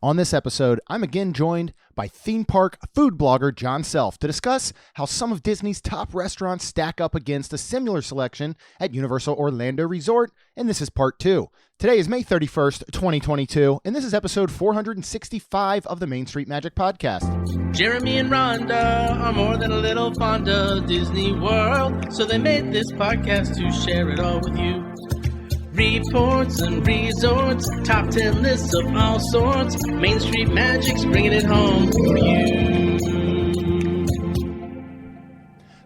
On this episode, I'm again joined by theme park food blogger Jon Self to discuss how some of Disney's top restaurants stack up against a similar selection at Universal Orlando Resort, and this is part 2. Today is May 31st, 2022, and this is episode 465 of the Main Street Magic Podcast. Jeremy and Rhonda are more than a little fond of Disney World, so they made this podcast to share it all with you. Reports and resorts, top 10 lists of all sorts. Main Street Magic's bringing it home for you.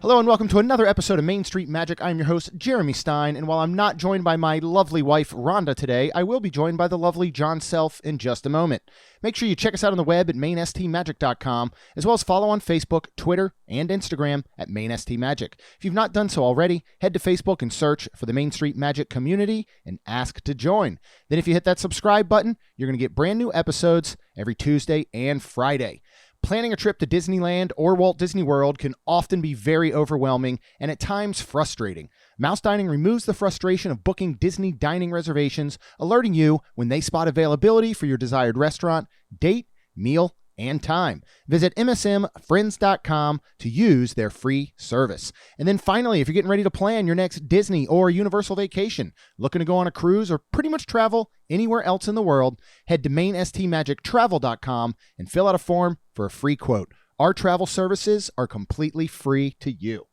Hello and welcome to another episode of Main Street Magic. I'm your host, Jeremy Stein, and while I'm not joined by my lovely wife, Rhonda, today, I will be joined by the lovely Jon Self in just a moment. Make sure you check us out on the web at mainstmagic.com, as well as follow on Facebook, Twitter, and Instagram at mainstmagic. If you've not done so already, head to Facebook and search for the Main Street Magic community and ask to join. Then if you hit that subscribe button, you're going to get brand new episodes every Tuesday and Friday. Planning a trip to Disneyland or Walt Disney World can often be very overwhelming and at times frustrating. Mouse Dining removes the frustration of booking Disney dining reservations, alerting you when they spot availability for your desired restaurant, date, meal, and time. Visit msmfriends.com to use their free service. And then finally, if you're getting ready to plan your next Disney or Universal vacation, looking to go on a cruise, or pretty much travel anywhere else in the world, head to mainstmagictravel.com and fill out a form for a free quote. Our travel services are completely free to you.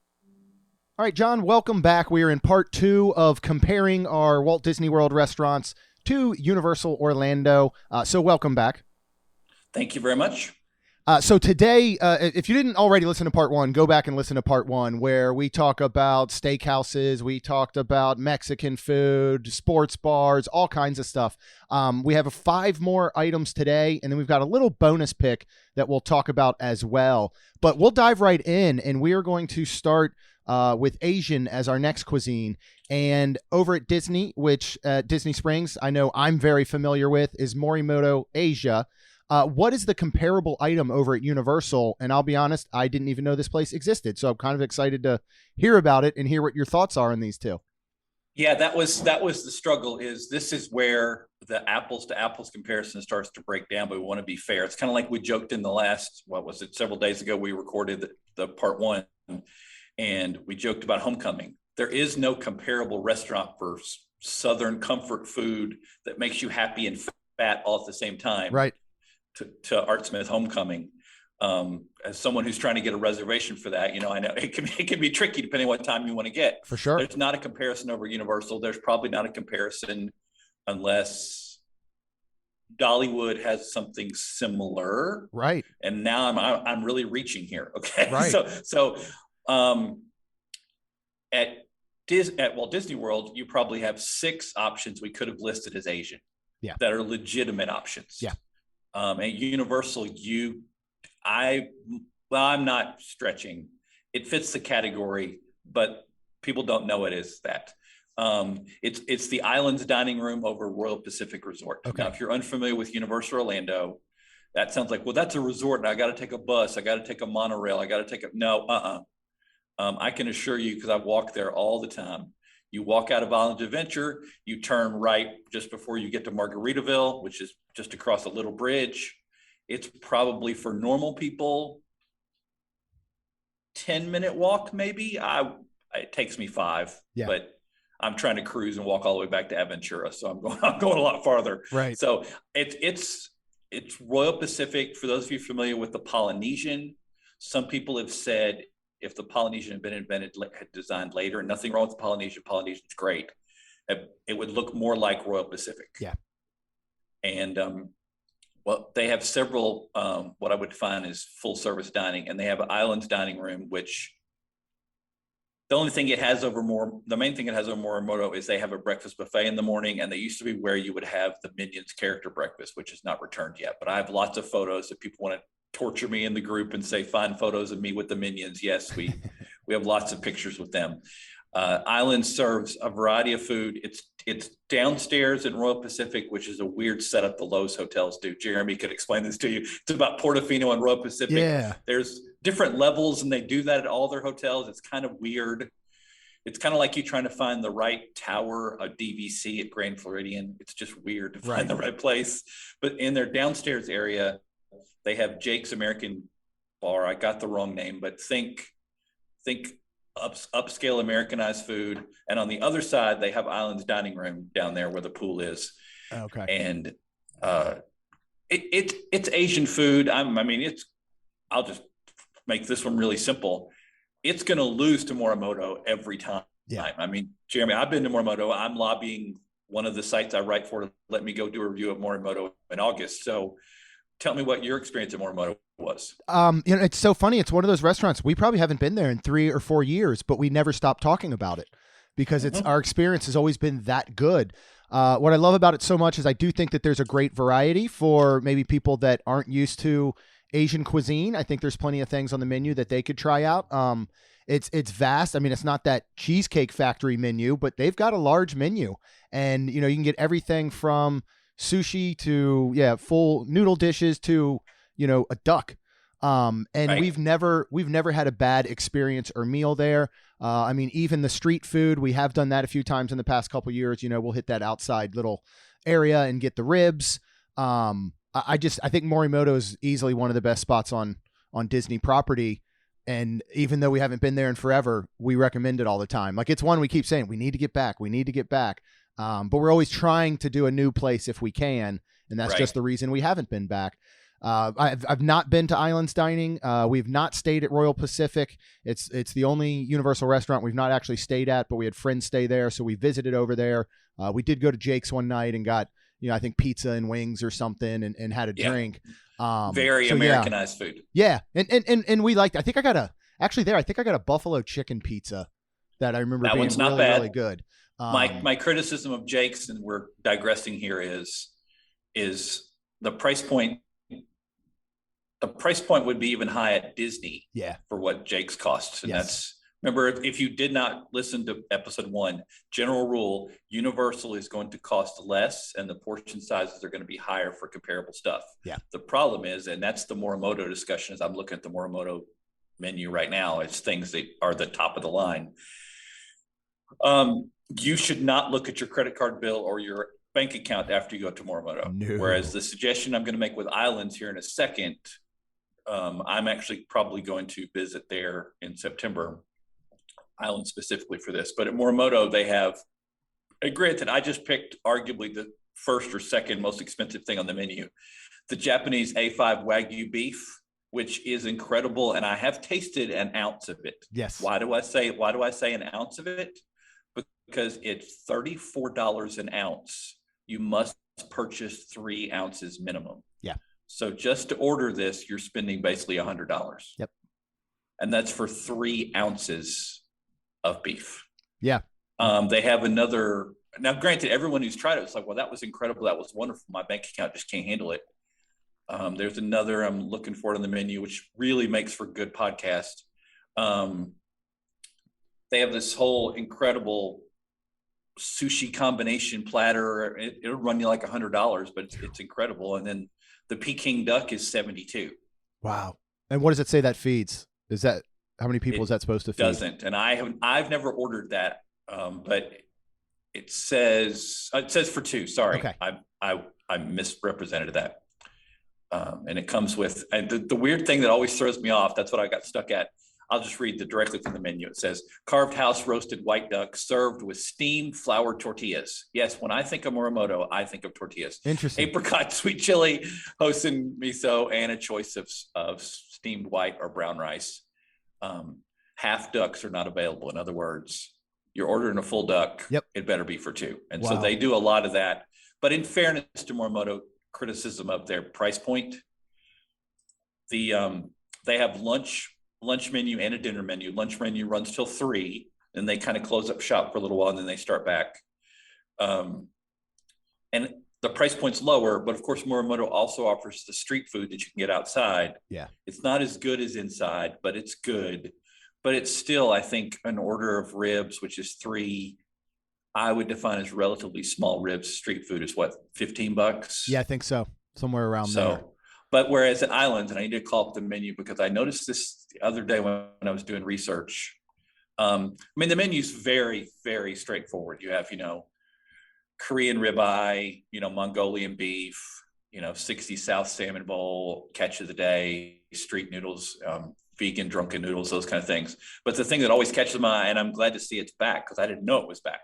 All right, Jon, welcome back. We are in part 2 of comparing our Walt Disney World restaurants to Universal Orlando. So welcome back. Thank you very much. So today, if you didn't already listen to part 1, go back and listen to part 1, where we talk about steakhouses, we talked about Mexican food, sports bars, all kinds of stuff. We have 5 more items today, and then we've got a little bonus pick that we'll talk about as well. But we'll dive right in, and we are going to start with Asian as our next cuisine. And over at Disney, which Disney Springs, I know I'm very familiar with, is Morimoto Asia. What is the comparable item over at Universal? And I'll be honest, I didn't even know this place existed. So I'm kind of excited to hear about it and hear what your thoughts are on these two. Yeah, that was the struggle. This is where the apples to apples comparison starts to break down, but we want to be fair. It's kind of like we joked in the last, several days ago, we recorded the part 1, and we joked about Homecoming. There is no comparable restaurant for Southern comfort food that makes you happy and fat all at the same time. Right. To Art Smith Homecoming. As someone who's trying to get a reservation for that, I know it can be tricky depending on what time you want to get. For sure. There's not a comparison over Universal. There's probably not a comparison unless Dollywood has something similar. Right. And now I'm really reaching here. Okay. Right. So at Walt Disney World, you probably have 6 options we could have listed as Asian. Yeah. That are legitimate options. Yeah. At Universal, I'm not stretching. It fits the category, but people don't know it is that. It's the Islands dining room over Royal Pacific Resort. Okay. Now, if you're unfamiliar with Universal Orlando, that sounds like, well, that's a resort, and I got to take a bus, I got to take a monorail, I can assure you, because I've walked there all the time. You walk out of Islands Adventure, you turn right just before you get to Margaritaville, which is just across a little bridge. It's probably, for normal people, 10-minute walk maybe. It takes me 5, yeah. But I'm trying to cruise and walk all the way back to Aventura, so I'm going a lot farther. Right. So it's Royal Pacific. For those of you familiar with the Polynesian, some people have said, if the Polynesian had been designed later, and nothing wrong with the Polynesian, Polynesian's great, it would look more like Royal Pacific. Yeah. And they have several, what I would define as full service dining, and they have an Islands dining room, which the main thing it has over Morimoto is they have a breakfast buffet in the morning, and they used to be where you would have the Minions character breakfast, which is not returned yet. But I have lots of photos if people want to torture me in the group and say, find photos of me with the Minions. Yes, we have lots of pictures with them. Island serves a variety of food. It's downstairs in Royal Pacific, which is a weird setup the Lowe's hotels do. Jeremy could explain this to you. It's about Portofino and Royal Pacific. Yeah. There's different levels, and they do that at all their hotels. It's kind of weird. it's kind of like you trying to find the right tower of DVC at Grand Floridian. It's just weird to find the right place. But in their downstairs area, they have Jake's American Bar. I got the wrong name, but think upscale Americanized food. And on the other side, they have Island's Dining Room down there where the pool is. Okay. And it's Asian food. I'll just make this one really simple. It's going to lose to Morimoto every time. Yeah. I mean, Jeremy, I've been to Morimoto. I'm lobbying one of the sites I write for to let me go do a review of Morimoto in August. So tell me what your experience at Morimoto was. It's so funny. It's one of those restaurants. We probably haven't been there in 3 or 4 years, but we never stopped talking about it because our experience has always been that good. What I love about it so much is I do think that there's a great variety for maybe people that aren't used to Asian cuisine. I think there's plenty of things on the menu that they could try out. It's vast. I mean, it's not that Cheesecake Factory menu, but they've got a large menu, and you can get everything from sushi to full noodle dishes to a duck. We've never had a bad experience or meal there. I mean, even the street food, we have done that a few times in the past couple of years. We'll hit that outside little area and get the ribs. I think Morimoto is easily one of the best spots on Disney property. And even though we haven't been there in forever, we recommend it all the time. Like, it's one we keep saying, we need to get back. But we're always trying to do a new place if we can. And that's just the reason we haven't been back. I've not been to Islands Dining. We've not stayed at Royal Pacific. It's the only Universal restaurant we've not actually stayed at, but we had friends stay there. So we visited over there. We did go to Jake's one night and got, I think pizza and wings or something and had a drink. Very Americanized food. Yeah. And we liked, I think I got a buffalo chicken pizza that I remember being one's not really, bad. really good. My criticism of Jake's, and we're digressing here, is the price point. The price point would be even high at Disney for what Jake's costs. And that's, remember, if you did not listen to episode 1, general rule, Universal is going to cost less and the portion sizes are going to be higher for comparable stuff. Yeah. The problem is, and that's the Morimoto discussion, as I'm looking at the Morimoto menu right now, it's things that are the top of the line. You should not look at your credit card bill or your bank account after you go to Morimoto. No. Whereas the suggestion I'm going to make with Islands here in a second, I'm actually probably going to visit there in September, Island specifically for this. But at Morimoto, they have, granted, I just picked arguably the first or second most expensive thing on the menu, the Japanese A5 Wagyu beef, which is incredible. And I have tasted an ounce of it. Yes. Why do I say an ounce of it? Because it's $34 an ounce. You must purchase 3 ounces minimum. Yeah. So just to order this, you're spending basically $100. Yep. And that's for 3 ounces of beef. Yeah. They have another, now granted, everyone who's tried it, it's like, well, that was incredible. That was wonderful. My bank account just can't handle it. There's another I'm looking for it on the menu, which really makes for good podcast. They have this whole incredible sushi combination platter. It'll run you like $100, but it's incredible. And then the Peking duck is $72. Wow. And what does it say that feeds? Is that, how many people is that supposed to feed? Doesn't. And I've never ordered that. But it says for 2. Sorry. Okay. I misrepresented that. And it comes with, and the weird thing that always throws me off, that's what I got stuck at. I'll just read directly from the menu. It says, carved house roasted white duck served with steamed flour tortillas. Yes, when I think of Morimoto, I think of tortillas. Interesting. Apricot, sweet chili, hoisin miso, and a choice of steamed white or brown rice. Half ducks are not available. In other words, you're ordering a full duck. Yep. It better be for 2. And so they do a lot of that. But in fairness to Morimoto, criticism of their price point, they have lunch menu and a dinner menu. Lunch menu runs till 3, and they kind of close up shop for a little while, and then they start back. And the price point's lower, but of course Morimoto also offers the street food that you can get outside. Yeah. It's not as good as inside, but it's good. But it's still, I think, an order of ribs, which is 3, I would define as relatively small ribs. Street food is what, $15? Yeah, I think so. Somewhere around there. But whereas at Islands, and I need to call up the menu because I noticed this the other day when I was doing research, I mean, the menu's very, very straightforward. You have, Korean ribeye, Mongolian beef, 60 South salmon bowl, catch of the day, street noodles, vegan drunken noodles, those kind of things. But the thing that always catches my eye, and I'm glad to see it's back because I didn't know it was back.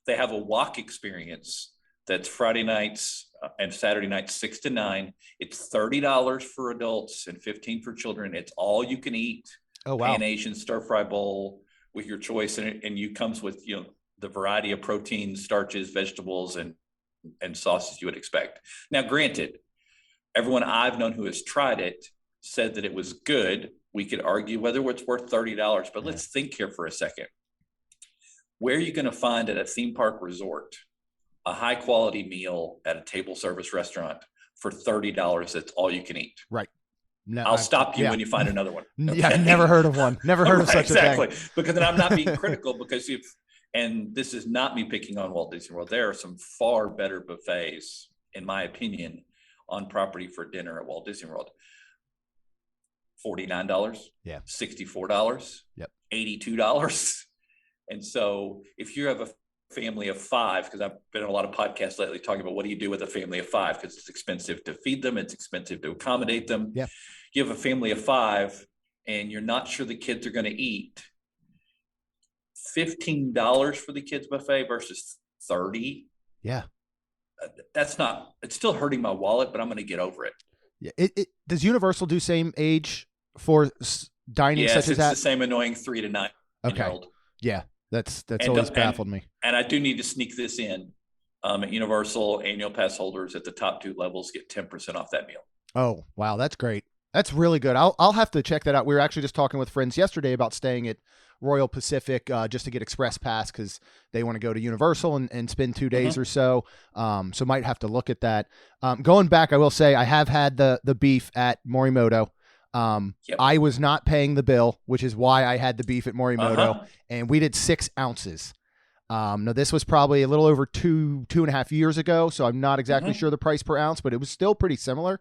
They have a wok experience that's Friday nights and Saturday nights, 6 to 9. It's $30 for adults and $15 for children. It's all you can eat. Oh, wow. Pan Asian stir fry bowl with your choice, and you comes with the variety of proteins, starches, vegetables, and sauces you would expect. Now, granted, everyone I've known who has tried it said that it was good. We could argue whether it's worth $30, but let's think here for a second. Where are you going to find at a theme park resort a high quality meal at a table service restaurant for $30? That's all you can eat. Right. No, I'll stop you when you find another one. Okay? Yeah, never heard of one. Never heard of such a thing. Exactly. Because then I'm not being critical because and this is not me picking on Walt Disney World. There are some far better buffets, in my opinion, on property for dinner at Walt Disney World. $49. Yeah. $64. Yep. $82. And so if you have a family of 5, because I've been on a lot of podcasts lately talking about what do you do with a family of 5, because it's expensive to feed them, it's expensive to accommodate them. Yeah. You have a family of 5 and you're not sure the kids are going to eat. $15 for the kids buffet versus $30. Yeah. It's still hurting my wallet, but I'm going to get over it. Yeah. Does Universal do same age for dining yes, such as that? It's the same annoying 3 to 9 year old. Yeah. That's always baffled me. And I do need to sneak this in. At Universal, annual pass holders at the top 2 levels get 10% off that meal. Oh, wow. That's great. That's really good. I'll have to check that out. We were actually just talking with friends yesterday about staying at Royal Pacific just to get express pass because they want to go to Universal and spend 2 days or so. So might have to look at that. Going back, I will say I have had the beef at Morimoto. Yep. I was not paying the bill, which is why I had the beef at Morimoto, and we did 6 ounces. Now this was probably a little over 2.5 years ago, so I'm not exactly sure the price per ounce, but it was still pretty similar.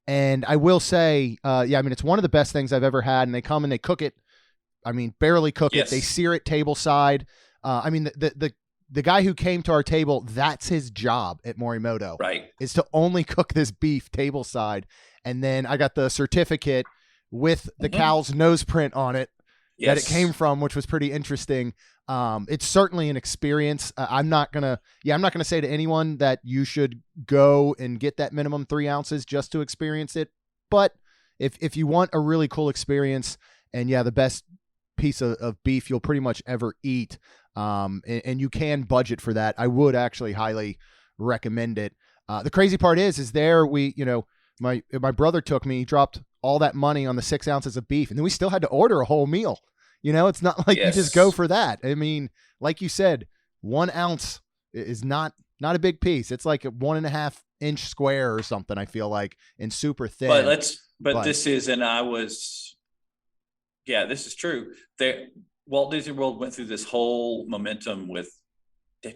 And I will say, it's one of the best things I've ever had. And they come and they cook it. I mean, barely cook it. They sear it table side. The guy who came to our table, that's his job at Morimoto, right? Is to only cook this beef table side. And then I got the certificate with the cow's nose print on it that it came from, which was pretty interesting. It's certainly an experience. I'm not gonna say to anyone that you should go and get that minimum 3 ounces just to experience it. But if you want a really cool experience and the best piece of beef you'll pretty much ever eat, and you can budget for that, I would actually highly recommend it. The crazy part is there my brother took me, he dropped all that money on the 6 ounces of beef, and then we still had to order a whole meal. It's not like you just go for that. I mean, like you said, 1 ounce is not a big piece. It's like a 1.5 inch square or something, I feel like, and super thin. But this is, and this is true. Walt Disney World went through this whole momentum with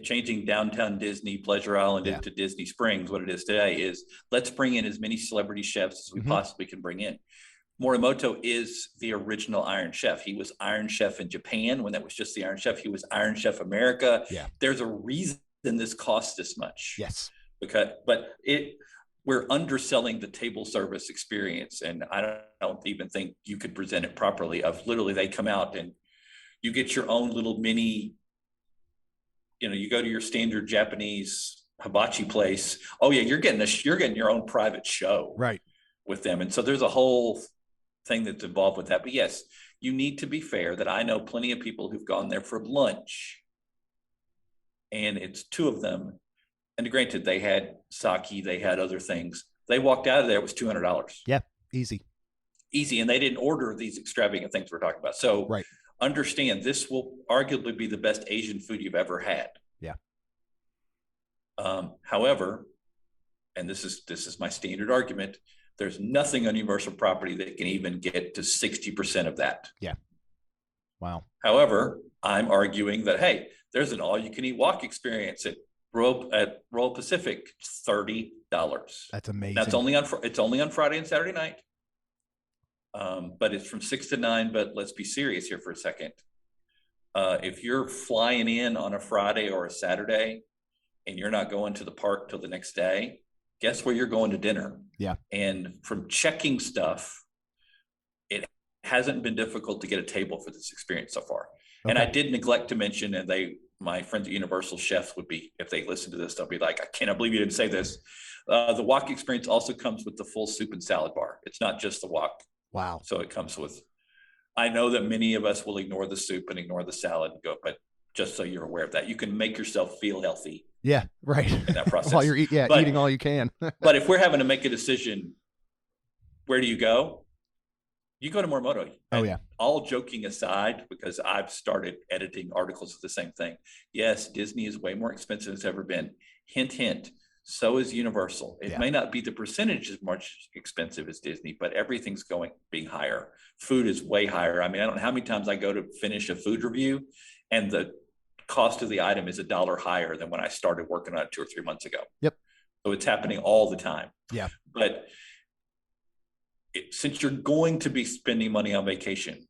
changing downtown Disney Pleasure Island into Disney Springs. What it is today is let's bring in as many celebrity chefs as we possibly can bring in. Morimoto is the original Iron Chef. He was Iron Chef in Japan when that was just the Iron Chef. He was Iron Chef America. Yeah. There's a reason this costs this much. Yes. We're underselling the table service experience, and I don't even think you could present it properly. Literally, they come out and you get your own little mini. You go to your standard Japanese hibachi place. Oh yeah, you're getting your own private show, right, with them, and so there's a whole thing that's involved with that. But yes, you need to be fair that I know plenty of people who've gone there for lunch, and it's 2 of them. And granted, they had sake, they had other things. They walked out of there, it was $200. Yeah, easy. And they didn't order these extravagant things we're talking about. So understand, this will arguably be the best Asian food you've ever had. Yeah. However, and this is my standard argument, there's nothing on Universal property that can even get to 60% of that. Yeah. Wow. However, I'm arguing that, hey, there's an all-you-can-eat walk experience at Royal Pacific, $30. That's amazing. That's it's only on Friday and Saturday night. But it's from 6 to 9. But let's be serious here for a second. If you're flying in on a Friday or a Saturday and you're not going to the park till the next day, guess where you're going to dinner? Yeah. And from checking stuff, it hasn't been difficult to get a table for this experience so far. Okay. And I did neglect to mention, and my friends at Universal chefs would be, if they listen to this, they'll be like, I cannot believe you didn't say this. The wok experience also comes with the full soup and salad bar. It's not just the wok. Wow. So it comes with, I know that many of us will ignore the soup and ignore the salad and go, but just so you're aware of that, you can make yourself feel healthy. Yeah, right. In that process. While you're eating all you can. But if we're having to make a decision, where do you go? You go to Morimoto. Oh, yeah. All joking aside, because I've started editing articles of the same thing. Yes, Disney is way more expensive than it's ever been. Hint, hint. So is Universal. It may not be the percentage as much expensive as Disney, but everything's being higher. Food is way higher. I mean, I don't know how many times I go to finish a food review and the cost of the item is $1 higher than when I started working on it 2 or 3 months ago. Yep. So it's happening all the time. Yeah. But since you're going to be spending money on vacation,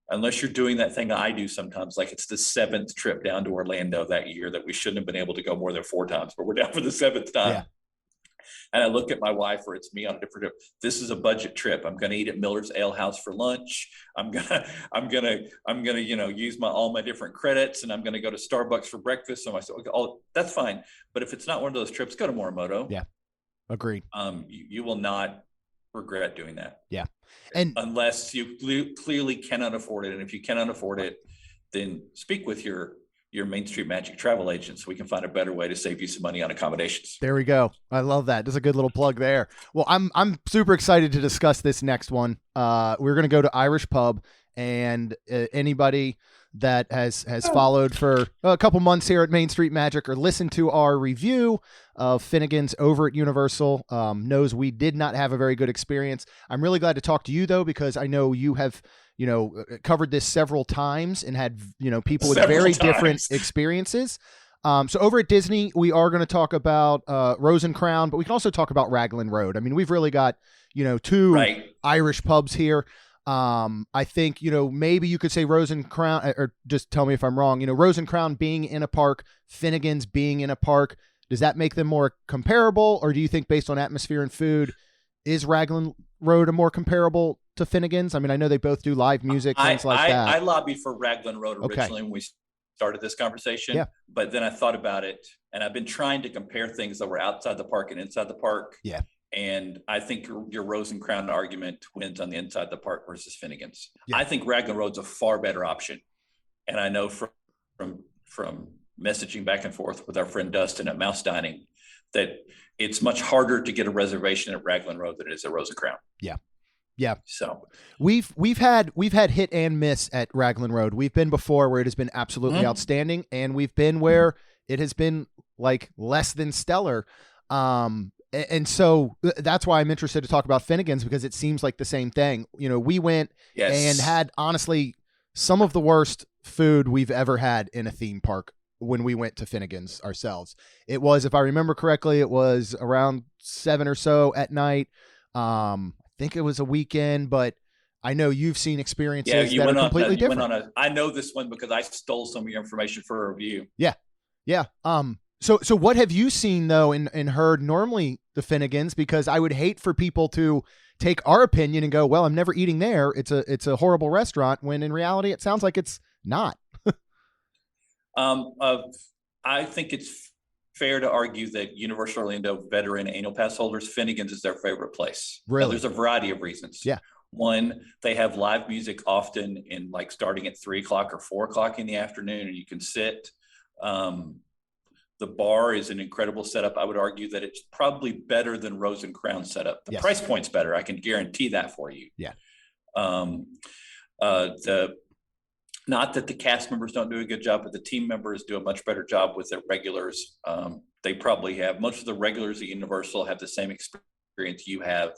unless you're doing that thing I do sometimes, like it's the 7th trip down to Orlando that year that we shouldn't have been able to go more than 4 times, but we're down for the 7th time. Yeah. And I look at my wife, or it's me on a different trip. This is a budget trip. I'm going to eat at Miller's Ale House for lunch. I'm gonna, use all my different credits, and I'm going to go to Starbucks for breakfast. So that's fine. But if it's not one of those trips, go to Morimoto. Yeah, agreed. You will not regret doing that. Yeah, and unless you clearly cannot afford it, and if you cannot afford it, then speak with your Main Street Magic travel agent so we can find a better way to save you some money on accommodations. There we go. I love that. That's a good little plug there. Well, I'm super excited to discuss this next one. We're going to go to Irish Pub, and anybody that has followed for a couple months here at Main Street Magic or listened to our review of Finnegan's over at Universal knows we did not have a very good experience. I'm really glad to talk to you, though, because I know you have covered this several times and had, people with very different experiences. So over at Disney, we are going to talk about Rose and Crown, but we can also talk about Raglan Road. I mean, we've really got, 2 Irish pubs here. I think, maybe you could say Rose and Crown, or just tell me if I'm wrong, Rose and Crown being in a park, Finnegan's being in a park, does that make them more comparable? Or do you think based on atmosphere and food, is Raglan Road a more comparable to Finnegan's? I mean, I know they both do live music, things like that. I lobbied for Raglan Road originally when we started this conversation, but then I thought about it, and I've been trying to compare things that were outside the park and inside the park. Yeah. And I think your Rose and Crown argument wins on the inside the park versus Finnegan's. Yeah. I think Raglan Road's a far better option. And I know from messaging back and forth with our friend Dustin at Mouse Dining that it's much harder to get a reservation at Raglan Road than it is at Rose and Crown. Yeah. Yeah. So we've had hit and miss at Raglan Road. We've been before where it has been absolutely outstanding, and we've been where it has been like less than stellar. And so that's why I'm interested to talk about Finnegan's, because it seems like the same thing. We went and had honestly some of the worst food we've ever had in a theme park when we went to Finnegan's ourselves. It was, if I remember correctly, it was around 7 or so at night. I think it was a weekend, but I know you've seen experiences that are completely different. I know this one because I stole some of your information for a review. Yeah. Yeah. So what have you seen though and heard normally the Finnegan's? Because I would hate for people to take our opinion and go, well, I'm never eating there. It's a horrible restaurant, when in reality it sounds like it's not. I think it's fair to argue that Universal Orlando veteran annual pass holders, Finnegan's is their favorite place. Really? Now, there's a variety of reasons. Yeah. One, they have live music often in like starting at 3:00 or 4:00 in the afternoon, and you can sit. The bar is an incredible setup. I would argue that it's probably better than Rose and Crown setup. The price point's better. I can guarantee that for you. Yeah. Not that the cast members don't do a good job, but the team members do a much better job with their regulars. They probably have, most of the regulars at Universal have the same experience you have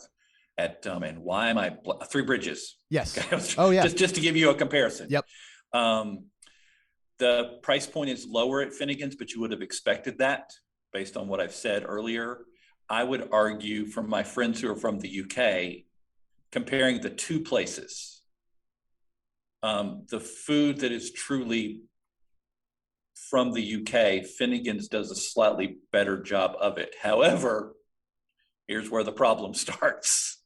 at, and why am I, Three Bridges. Yes. Okay. Oh yeah. Just to give you a comparison. Yep. The price point is lower at Finnegan's, but you would have expected that based on what I've said earlier. I would argue, from my friends who are from the UK, comparing the two places, The food that is truly from the UK, Finnegan's does a slightly better job of it. However, here's where the problem starts.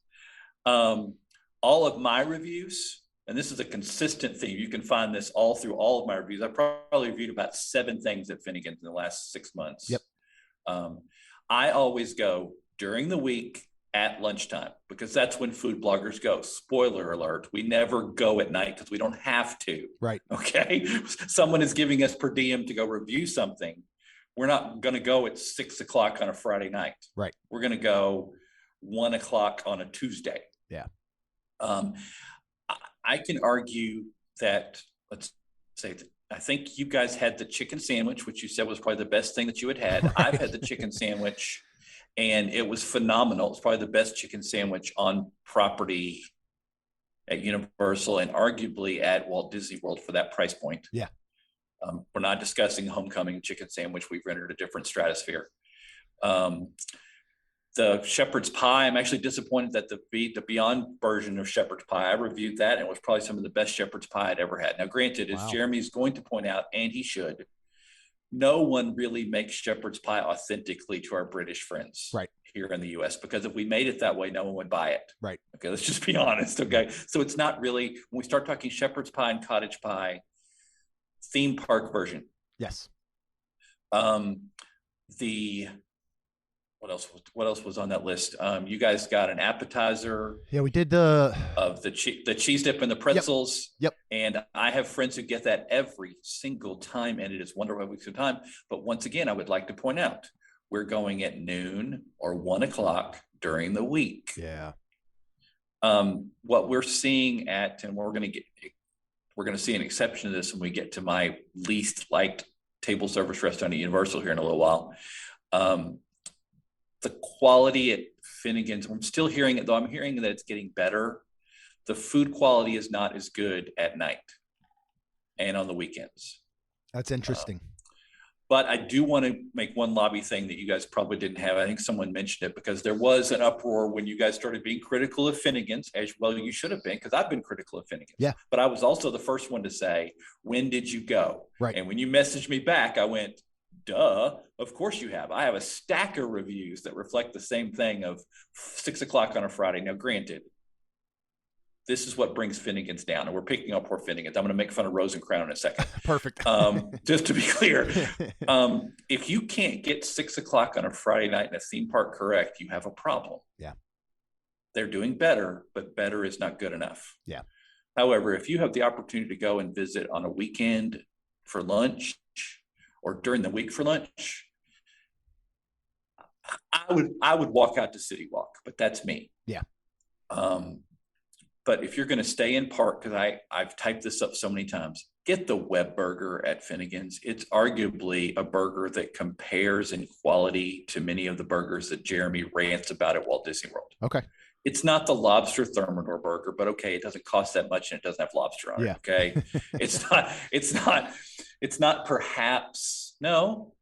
All of my reviews, and this is a consistent theme, you can find this all through all of my reviews. I probably reviewed about 7 things at Finnegan's in the last 6 months. Yep. I always go during the week at lunchtime because that's when food bloggers go. Spoiler alert, we never go at night because we don't have to. Right. Okay. Someone is giving us per diem to go review something. We're not going to go at 6 o'clock on a Friday night. Right. We're going to go 1 o'clock on a Tuesday. Yeah. I can argue that, let's say, that I think you guys had the chicken sandwich, which you said was probably the best thing that you had had. Right. I've had the chicken sandwich and it was phenomenal. It's probably the best chicken sandwich on property at Universal and arguably at Walt Disney World for that price point. Yeah. We're not discussing Homecoming chicken sandwich. We've rendered a different stratosphere. The shepherd's pie, I'm actually disappointed that the Beyond version of shepherd's pie, I reviewed that and it was probably some of the best shepherd's pie I'd ever had. Now, granted, as Jeremy's going to point out, and he should, no one really makes shepherd's pie authentically to our British friends here in the US, because if we made it that way, no one would buy it. Right. Okay, let's just be honest. Okay. So it's not really, when we start talking shepherd's pie and cottage pie, theme park version. Yes. What else was on that list? You guys got an appetizer. Yeah, we did the cheese dip and the pretzels. Yep. And I have friends who get that every single time, and it is wonderful every single time. But once again, I would like to point out, we're going at noon or 1 o'clock during the week. Yeah. What we're seeing and we're going to see an exception to this when we get to my least liked table service restaurant at Universal here in a little while. The quality at Finnegan's, I'm still hearing it, though I'm hearing that it's getting better. The food quality is not as good at night and on the weekends. That's interesting. But I do want to make one lobby thing that you guys probably didn't have. I think someone mentioned it because there was an uproar when you guys started being critical of Finnegan's, as well you should have been, because I've been critical of Finnegan's. Yeah. But I was also the first one to say, when did you go? Right. And when you messaged me back, I went, duh, of course you have. I have a stack of reviews that reflect the same thing of 6 o'clock on a Friday. Now, granted, this is what brings Finnegan's down, and we're picking up poor Finnegan's. I'm going to make fun of Rose and Crown in a second. Perfect. Just to be clear, if you can't get 6 o'clock on a Friday night in a theme park correct, you have a problem. Yeah. They're doing better, but better is not good enough. Yeah. However, if you have the opportunity to go and visit on a weekend for lunch or during the week for lunch, I would walk out to City Walk, but that's me. Yeah. But if you're going to stay in park, because I've typed this up so many times, get the web burger at Finnegan's. It's arguably a burger that compares in quality to many of the burgers that Jeremy rants about at Walt Disney World. Okay. It's not the lobster thermidor burger, but okay, it doesn't cost that much and it doesn't have lobster on it. Yeah. Okay. It's not perhaps, no,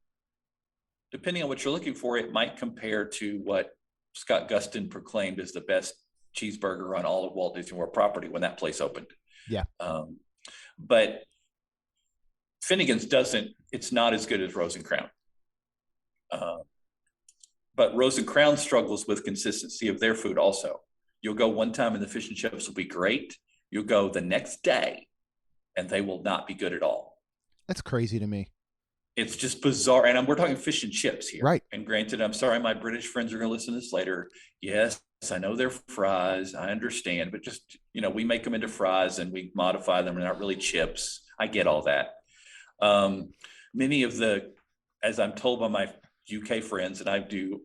depending on what you're looking for, it might compare to what Scott Gustin proclaimed as the best cheeseburger on all of Walt Disney World property when that place opened. Yeah. But Finnegan's it's not as good as Rose and Crown. But Rose and Crown struggles with consistency of their food also. You'll go one time and the fish and chips will be great. You'll go the next day and they will not be good at all. That's crazy to me. It's just bizarre. And we're talking fish and chips here. Right. And granted, I'm sorry, my British friends are going to listen to this later. Yes, I know they're fries. I understand. But just, we make them into fries and we modify them. They're not really chips. I get all that. Many of as I'm told by my UK friends, and I do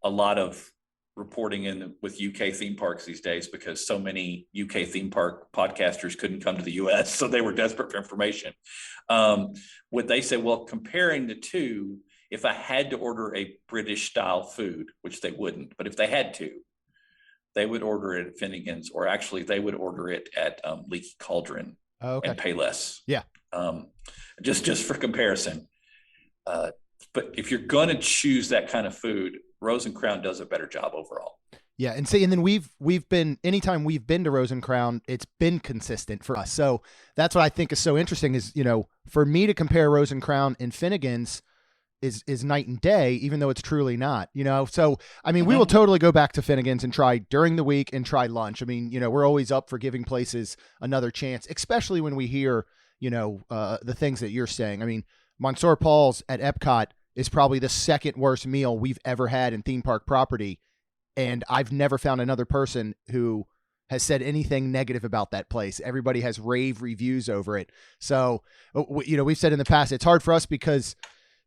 a lot of reporting with UK theme parks these days because so many UK theme park podcasters couldn't come to the US, so they were desperate for information. Would they say, well, comparing the two, if I had to order a British style food, which they wouldn't, but if they had to, they would order it at Finnegan's, or actually they would order it at Leaky Cauldron and pay less. Yeah. Just for comparison. But if you're going to choose that kind of food, Rose and Crown does a better job overall. Yeah, and then we've been anytime we've been to Rose and Crown, it's been consistent for us. So that's what I think is so interesting is, for me to compare Rose and Crown and Finnegan's is night and day, even though it's truly not, So, I mean, we will totally go back to Finnegan's and try during the week and try lunch. I mean, we're always up for giving places another chance, especially when we hear, the things that you're saying. I mean, Monsieur Paul's at Epcot is probably the second worst meal we've ever had in theme park property. And I've never found another person who has said anything negative about that place. Everybody has rave reviews over it. So, we've said in the past, it's hard for us because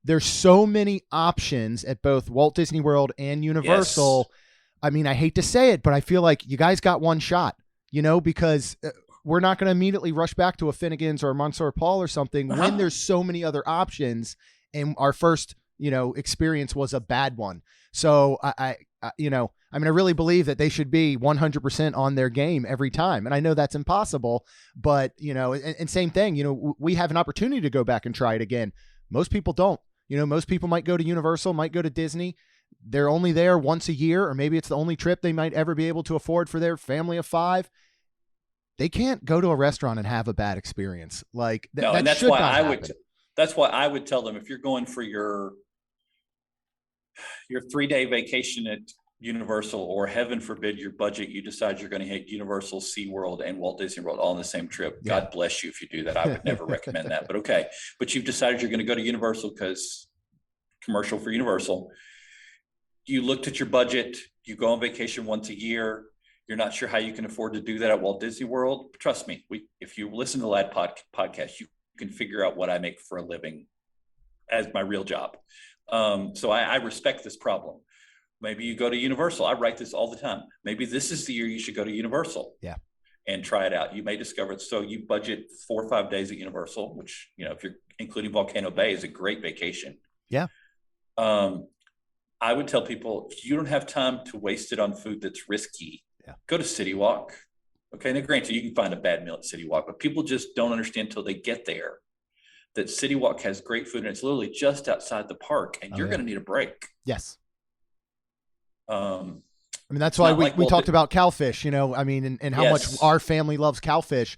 there's so many options at both Walt Disney World and Universal. Yes. I mean, I hate to say it, but I feel like you guys got one shot, because we're not going to immediately rush back to a Finnegan's or a Monsieur Paul or something when there's so many other options. And our first, experience was a bad one. So I really believe that they should be 100% on their game every time. And I know that's impossible, but, and same thing, we have an opportunity to go back and try it again. Most people don't. Most people might go to Universal, might go to Disney. They're only there once a year, or maybe it's the only trip they might ever be able to afford for their family of 5. They can't go to a restaurant and have a bad experience. Like no, that and that's should why not I happen. would. That's why I would tell them, if you're going for your 3-day vacation at Universal, or heaven forbid your budget, you decide you're going to hit Universal, SeaWorld, and Walt Disney World all on the same trip. Yeah. God bless you if you do that. I would never recommend that, but okay. But you've decided you're going to go to Universal because commercial for Universal. You looked at your budget. You go on vacation once a year. You're not sure how you can afford to do that at Walt Disney World. Trust me, if you listen to the Lad podcast, you can figure out what I make for a living as my real job. So I respect this problem. Maybe you go to Universal. I write this all the time. Maybe this is the year you should go to Universal. Yeah. And try it out. You may discover it. So you budget 4 or 5 days at Universal, which, if you're including Volcano Bay, is a great vacation. Yeah. I would tell people, if you don't have time to waste it on food that's risky, go to City Walk. Okay. Now, granted, you can find a bad meal at City Walk, but people just don't understand until they get there that City Walk has great food, and it's literally just outside the park, and you're going to need a break. Yes. That's why we talked about cowfish, and how much our family loves cowfish.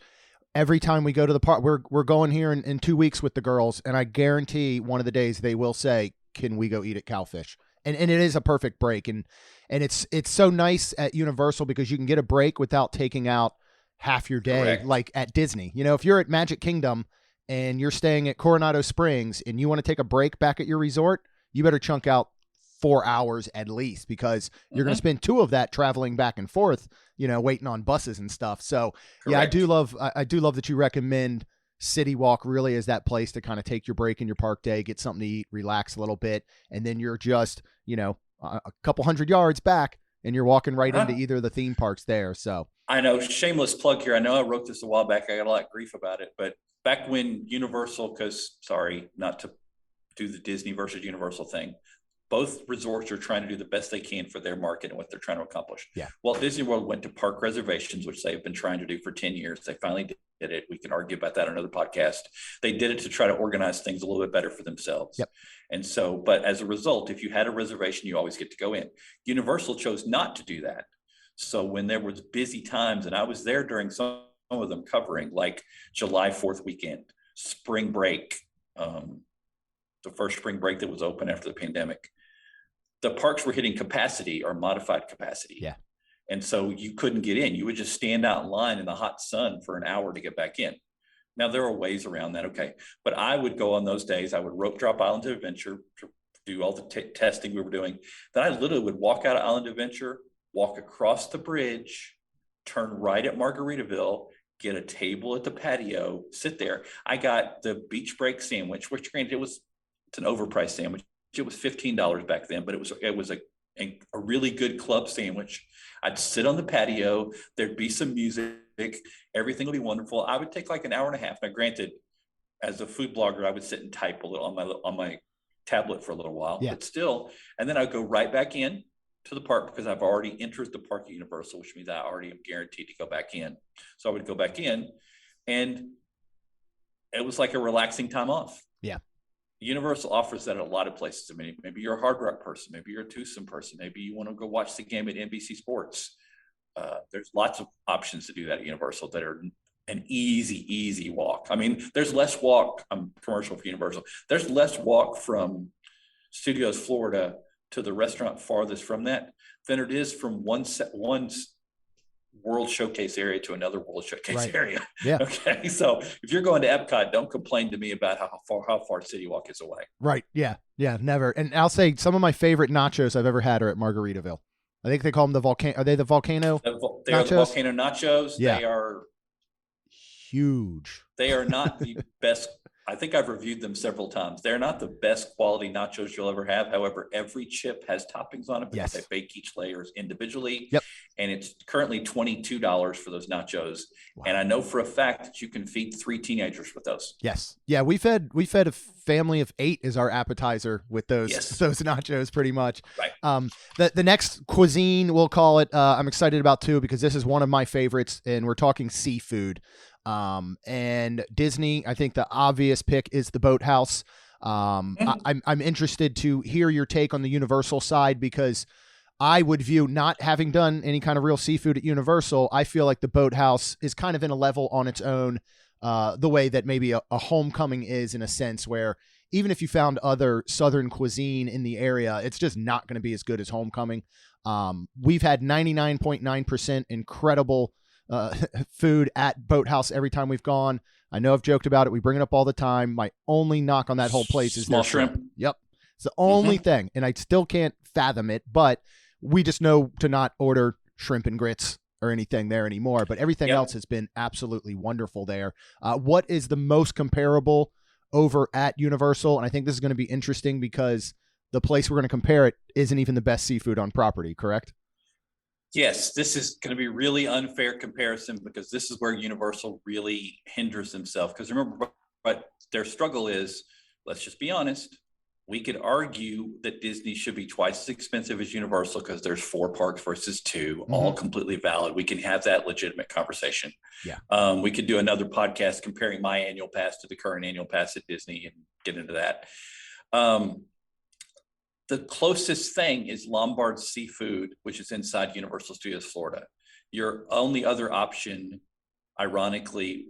Every time we go to the park, we're going here in 2 weeks with the girls, and I guarantee one of the days they will say, "Can we go eat at Cowfish?" And it is a perfect break, and it's so nice at Universal because you can get a break without taking out half your day. Correct. Like at Disney. If you're at Magic Kingdom and you're staying at Coronado Springs and you want to take a break back at your resort, you better chunk out 4 hours at least, because you're going to spend 2 of that traveling back and forth, waiting on buses and stuff. So correct. Yeah, I do love that you recommend City Walk really as that place to kind of take your break in your park day, get something to eat, relax a little bit. And then you're just, a couple 100 yards back and you're walking right into either of the theme parks there. So I know, shameless plug here. I know I wrote this a while back. I got a lot of grief about it, but back when Universal, sorry, not to do the Disney versus Universal thing, both resorts are trying to do the best they can for their market and what they're trying to accomplish. Yeah. Walt Disney World went to park reservations, which they've been trying to do for 10 years. They finally did it. We can argue about that on another podcast. They did it to try to organize things a little bit better for themselves. Yep. And so, but as a result, if you had a reservation, you always get to go in. Universal chose not to do that. So when there was busy times, and I was there during some of them covering, like July 4th weekend, spring break, the first spring break that was open after the pandemic, the parks were hitting capacity or modified capacity. Yeah. And so you couldn't get in. You would just stand out in line in the hot sun for an hour to get back in. Now, there are ways around that. Okay. But I would go on those days. I would rope drop Island of Adventure to do all the testing we were doing. Then I literally would walk out of Island of Adventure, walk across the bridge, turn right at Margaritaville, get a table at the patio, sit there. I got the beach break sandwich, which granted it's an overpriced sandwich. It was $15 back then, but it was a really good club sandwich. I'd sit on the patio. There'd be some music. Everything would be wonderful. I would take like an hour and a half. Now, granted, as a food blogger, I would sit and type a little on my tablet for a little while, but still. And then I'd go right back in to the park because I've already entered the park at Universal, which means I already am guaranteed to go back in. So I would go back in, and it was like a relaxing time off. Yeah. Universal offers that at a lot of places. I mean, maybe you're a Hard Rock person, maybe you're a Tucson person, maybe you want to go watch the game at NBC Sports. There's lots of options to do that at Universal that are an easy walk. I mean, there's less walk. I'm commercial for Universal. There's less walk from Studios Florida to the restaurant farthest from that than it is from one World Showcase area to another World Showcase area. Yeah. Okay. So if you're going to Epcot, don't complain to me about how far City Walk is away. Right. Yeah. Yeah. Never. And I'll say some of my favorite nachos I've ever had are at Margaritaville. I think they call them the volcano. Are they the volcano? They nachos? are the volcano nachos. Yeah. They are huge. They are not the best. I think I've reviewed them several times. They're not the best quality nachos you'll ever have. However, every chip has toppings on it because they bake each layers individually. Yep. And it's currently $22 for those nachos. Wow. And I know for a fact that you can feed 3 teenagers with those. Yes. Yeah. We fed a family of 8 as our appetizer with those nachos pretty much. Right. The next cuisine, we'll call it, I'm excited about too, because this is one of my favorites and we're talking seafood. And Disney, I think the obvious pick is the Boathouse. I'm interested to hear your take on the Universal side because I would view, not having done any kind of real seafood at Universal, I feel like the Boathouse is kind of in a level on its own, the way that maybe a Homecoming is, in a sense, where even if you found other Southern cuisine in the area, it's just not going to be as good as Homecoming. We've had 99.9% incredible food at Boathouse every time we've gone. I know I've joked about it. We bring it up all the time. My only knock on that whole place is small shrimp. Yep. It's the only thing. And I still can't fathom it, but we just know to not order shrimp and grits or anything there anymore. But everything else has been absolutely wonderful there. What is the most comparable over at Universal? And I think this is going to be interesting because the place we're going to compare it isn't even the best seafood on property, correct? Yes, this is going to be really unfair comparison because this is where Universal really hinders themselves. Because remember, what their struggle is, let's just be honest, we could argue that Disney should be twice as expensive as Universal because there's 4 parks versus 2, all completely valid. We can have that legitimate conversation. Yeah. We could do another podcast comparing my annual pass to the current annual pass at Disney and get into that. The closest thing is Lombard's Seafood, which is inside Universal Studios Florida. Your only other option, ironically,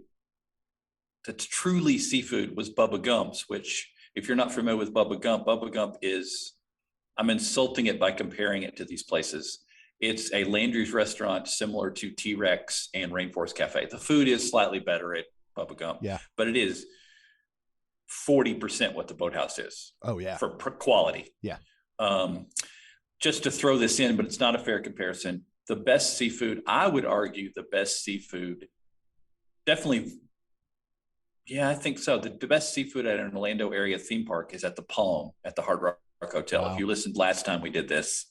that's truly seafood was Bubba Gump's, which, if you're not familiar with Bubba Gump is, I'm insulting it by comparing it to these places. It's a Landry's restaurant similar to T-Rex and Rainforest Cafe. The food is slightly better at Bubba Gump, but it is 40% what the Boathouse is. Oh, yeah. For quality. Yeah. Just to throw this in, but it's not a fair comparison. The best seafood, I would argue the best seafood, definitely, I think so. The best seafood at an Orlando area theme park is at the Palm at the Hard Rock Hotel. Wow. If you listened last time we did this.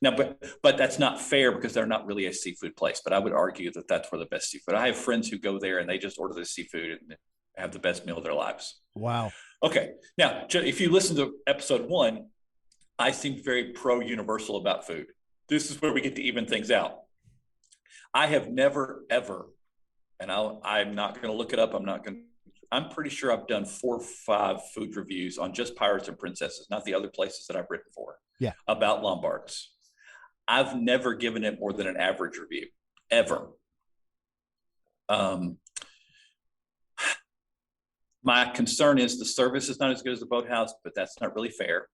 Now, but that's not fair because they're not really a seafood place, but I would argue that that's where the best seafood. I have friends who go there and they just order the seafood and have the best meal of their lives. Wow. Okay. Now, if you listen to episode 1, I seemed very pro-Universal about food. This is where we get to even things out. I have never, ever, and I'm not going to look it up. I'm pretty sure I've done 4 or 5 food reviews on just Pirates and Princesses, not the other places that I've written for, about Lombard's. I've never given it more than an average review, ever. My concern is the service is not as good as the Boathouse, but that's not really fair.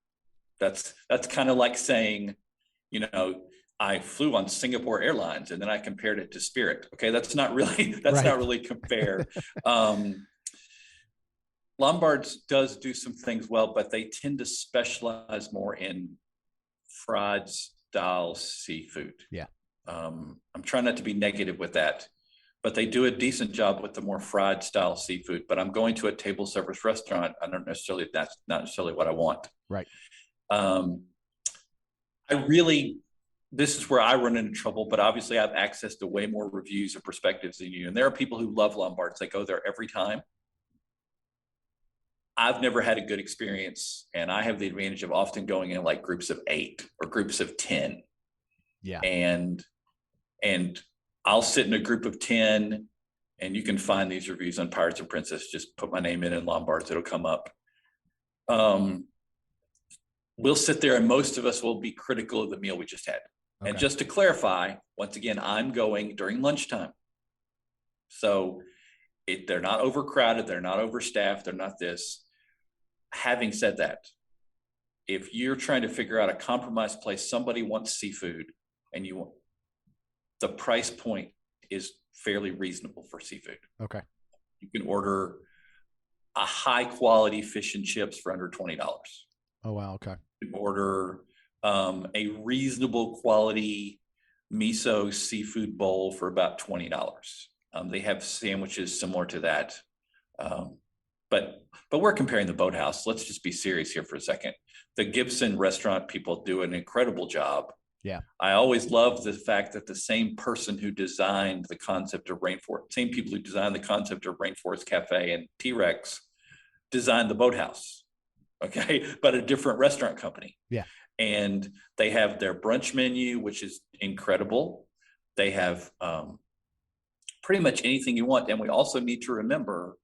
That's kind of like saying, I flew on Singapore Airlines and then I compared it to Spirit. Okay, that's not really fair. Lombard's does do some things well, but they tend to specialize more in fried style seafood. Yeah. I'm trying not to be negative with that, but they do a decent job with the more fried style seafood. But I'm going to a table service restaurant. That's not necessarily what I want. Right. This is where I run into trouble, but obviously I have access to way more reviews and perspectives than you. And there are people who love Lombard's. They go there every time. I've never had a good experience, and I have the advantage of often going in like groups of 8 or groups of 10. Yeah. And I'll sit in a group of 10, and you can find these reviews on Pirates and Princess. Just put my name in Lombard's, it'll come up. we'll sit there and most of us will be critical of the meal we just had. Okay. And just to clarify, once again, I'm going during lunchtime. So they're not overcrowded, they're not overstaffed, they're not this. Having said that, if you're trying to figure out a compromised place, somebody wants seafood and the price point is fairly reasonable for seafood. Okay. You can order a high quality fish and chips for under $20. Oh, wow. Okay. You can order a reasonable quality miso seafood bowl for about $20. They have sandwiches similar to that. But we're comparing the Boathouse. Let's just be serious here for a second. The Gibson restaurant people do an incredible job. Yeah. I always love the fact that the same person who designed the concept of Rainforest, same people who designed the concept of Rainforest Cafe and T-Rex designed the Boathouse. Okay. But a different restaurant company. Yeah. And they have their brunch menu, which is incredible. They have pretty much anything you want. And we also need to remember,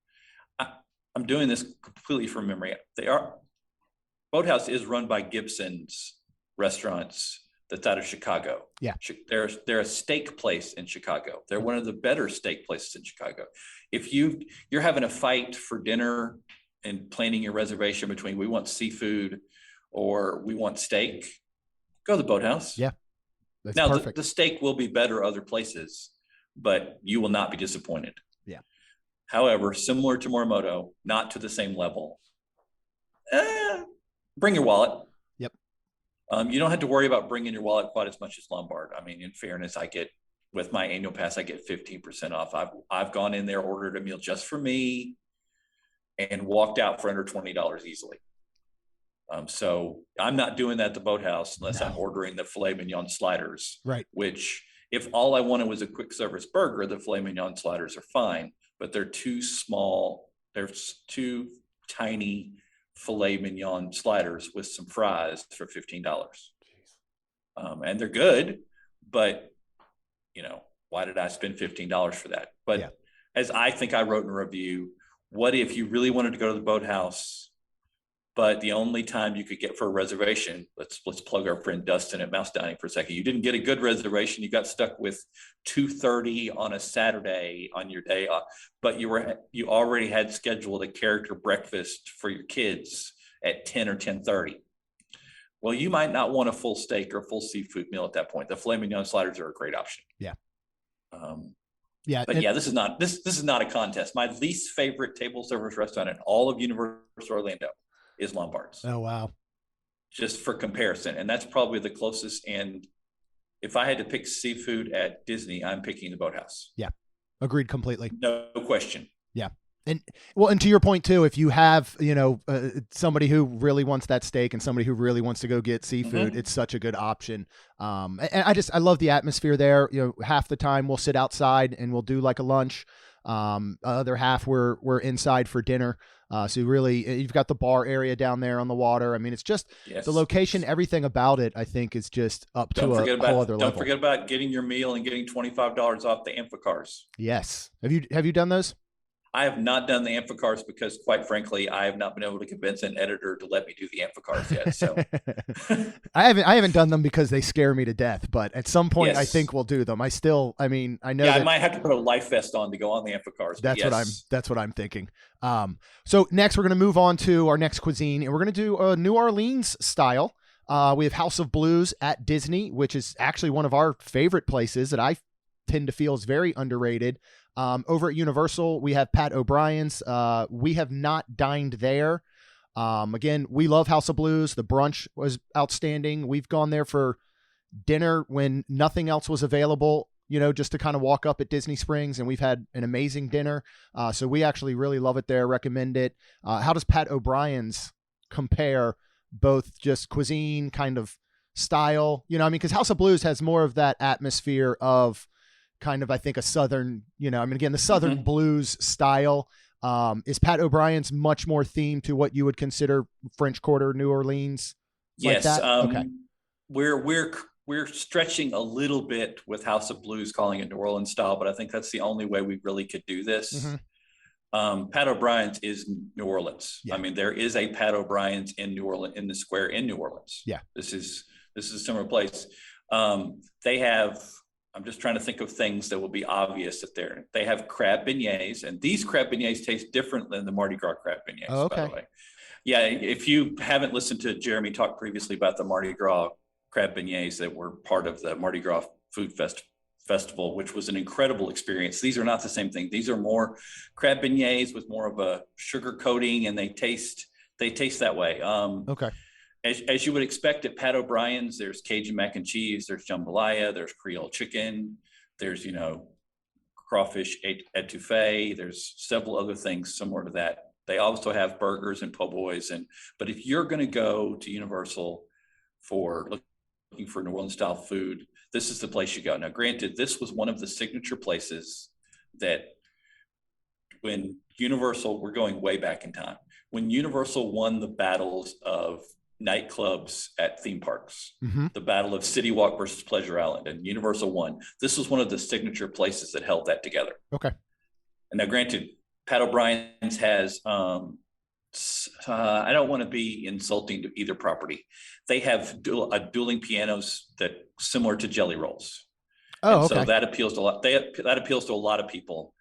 I'm doing this completely from memory. Boathouse is run by Gibson's restaurants that's out of Chicago. Yeah. They're a steak place in Chicago. They're one of the better steak places in Chicago. If you're having a fight for dinner and planning your reservation between we want seafood or we want steak, go to the Boathouse. Yeah. That's now perfect. the steak will be better other places, but you will not be disappointed. Yeah. However, similar to Morimoto, not to the same level. Bring your wallet. Yep. You don't have to worry about bringing your wallet quite as much as Lombard. I mean, in fairness, with my annual pass, I get 15% off. I've gone in there, ordered a meal just for me, and walked out for under $20 easily. So I'm not doing that at the Boathouse unless I'm ordering the filet mignon sliders. Right. Which, if all I wanted was a quick service burger, the filet mignon sliders are fine, but they're too small. There's two tiny filet mignon sliders with some fries for $15. And they're good, but why did I spend $15 for that? But as I think I wrote in a review, what if you really wanted to go to the Boathouse, but the only time you could get for a reservation, let's plug our friend Dustin at Mouse Dining for a second. You didn't get a good reservation. You got stuck with 2:30 on a Saturday on your day off, but you already had scheduled a character breakfast for your kids at 10 or 10:30. Well, you might not want a full steak or a full seafood meal at that point. The filet mignon sliders are a great option. Yeah. But this is not a contest. My least favorite table service restaurant in all of Universal Orlando is Lombard's. Oh, wow. Just for comparison. And that's probably the closest. And if I had to pick seafood at Disney, I'm picking the Boathouse. Yeah. Agreed completely. No question. Yeah. And to your point too, if you have, somebody who really wants that steak and somebody who really wants to go get seafood, it's such a good option. And I love the atmosphere there. Half the time we'll sit outside and we'll do like a lunch. Other half we're inside for dinner. So really, you've got the bar area down there on the water. I mean, it's just the location, everything about it, I think, is just up to a whole other level. Don't forget about getting your meal and getting $25 off the Amphicars. Yes. Have you done those? I have not done the Amphicars because, quite frankly, I have not been able to convince an editor to let me do the Amphicars yet. So I haven't done them because they scare me to death. But at some point, I think we'll do them. I know. Yeah, I might have to put a life vest on to go on the Amphicars. That's what I'm thinking. So next, we're going to move on to our next cuisine, and we're going to do a New Orleans style. We have House of Blues at Disney, which is actually one of our favorite places that I tend to feel is very underrated. Over at Universal, we have Pat O'Brien's. We have not dined there. Again, we love House of Blues. The brunch was outstanding. We've gone there for dinner when nothing else was available, just to kind of walk up at Disney Springs, and we've had an amazing dinner. So we actually really love it there. Recommend it. How does Pat O'Brien's compare both just cuisine kind of style, because House of Blues has more of that atmosphere of kind of, I think, a Southern, again, the Southern blues style. Is Pat O'Brien's much more themed to what you would consider French Quarter, New Orleans? Yes. Like that? Okay. We're stretching a little bit with House of Blues, calling it New Orleans style, but I think that's the only way we really could do this. Pat O'Brien's is New Orleans. Yeah. I mean, there is a Pat O'Brien's in New Orleans, in the square in New Orleans. Yeah. This is a similar place. They have, I'm just trying to think of things that will be obvious that they have crab beignets, and these crab beignets taste different than the Mardi Gras crab beignets, Oh, okay. by the way. Yeah, if you haven't listened to Jeremy talk previously about the Mardi Gras crab beignets that were part of the Mardi Gras Food Festival, which was an incredible experience. These are not the same thing. These are more crab beignets with more of a sugar coating, and they taste that way. Okay. As you would expect at Pat O'Brien's, there's Cajun mac and cheese, there's jambalaya, there's Creole chicken, there's, crawfish etouffee, there's several other things similar to that. They also have burgers and po' boys. But if you're going to go to Universal for looking for New Orleans style food, this is the place you go. Now, granted, this was one of the signature places that when Universal, we're going way back in time, when Universal won the battles of nightclubs at theme parks, the battle of City Walk versus Pleasure Island, and Universal won. This was one of the signature places that held that together. Okay. And now, granted, Pat O'Brien's has, I don't want to be insulting to either property. They have dueling pianos that similar to Jelly Rolls. Oh, okay. So that appeals to a lot. That appeals to a lot of people.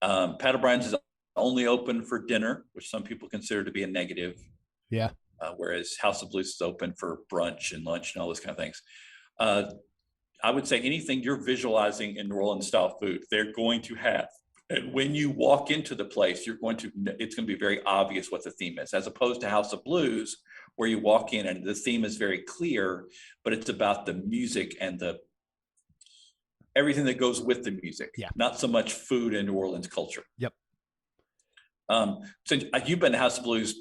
Pat O'Brien's is only open for dinner, which some people consider to be a negative. Yeah. Whereas House of Blues is open for brunch and lunch and all those kind of things. I would say anything you're visualizing in New Orleans style food, they're going to have. And when you walk into the place, it's going to be very obvious what the theme is, as opposed to House of Blues, where you walk in and the theme is very clear, but it's about the music and everything that goes with the music. Yeah. Not so much food and New Orleans culture. Yep. So you've been to House of Blues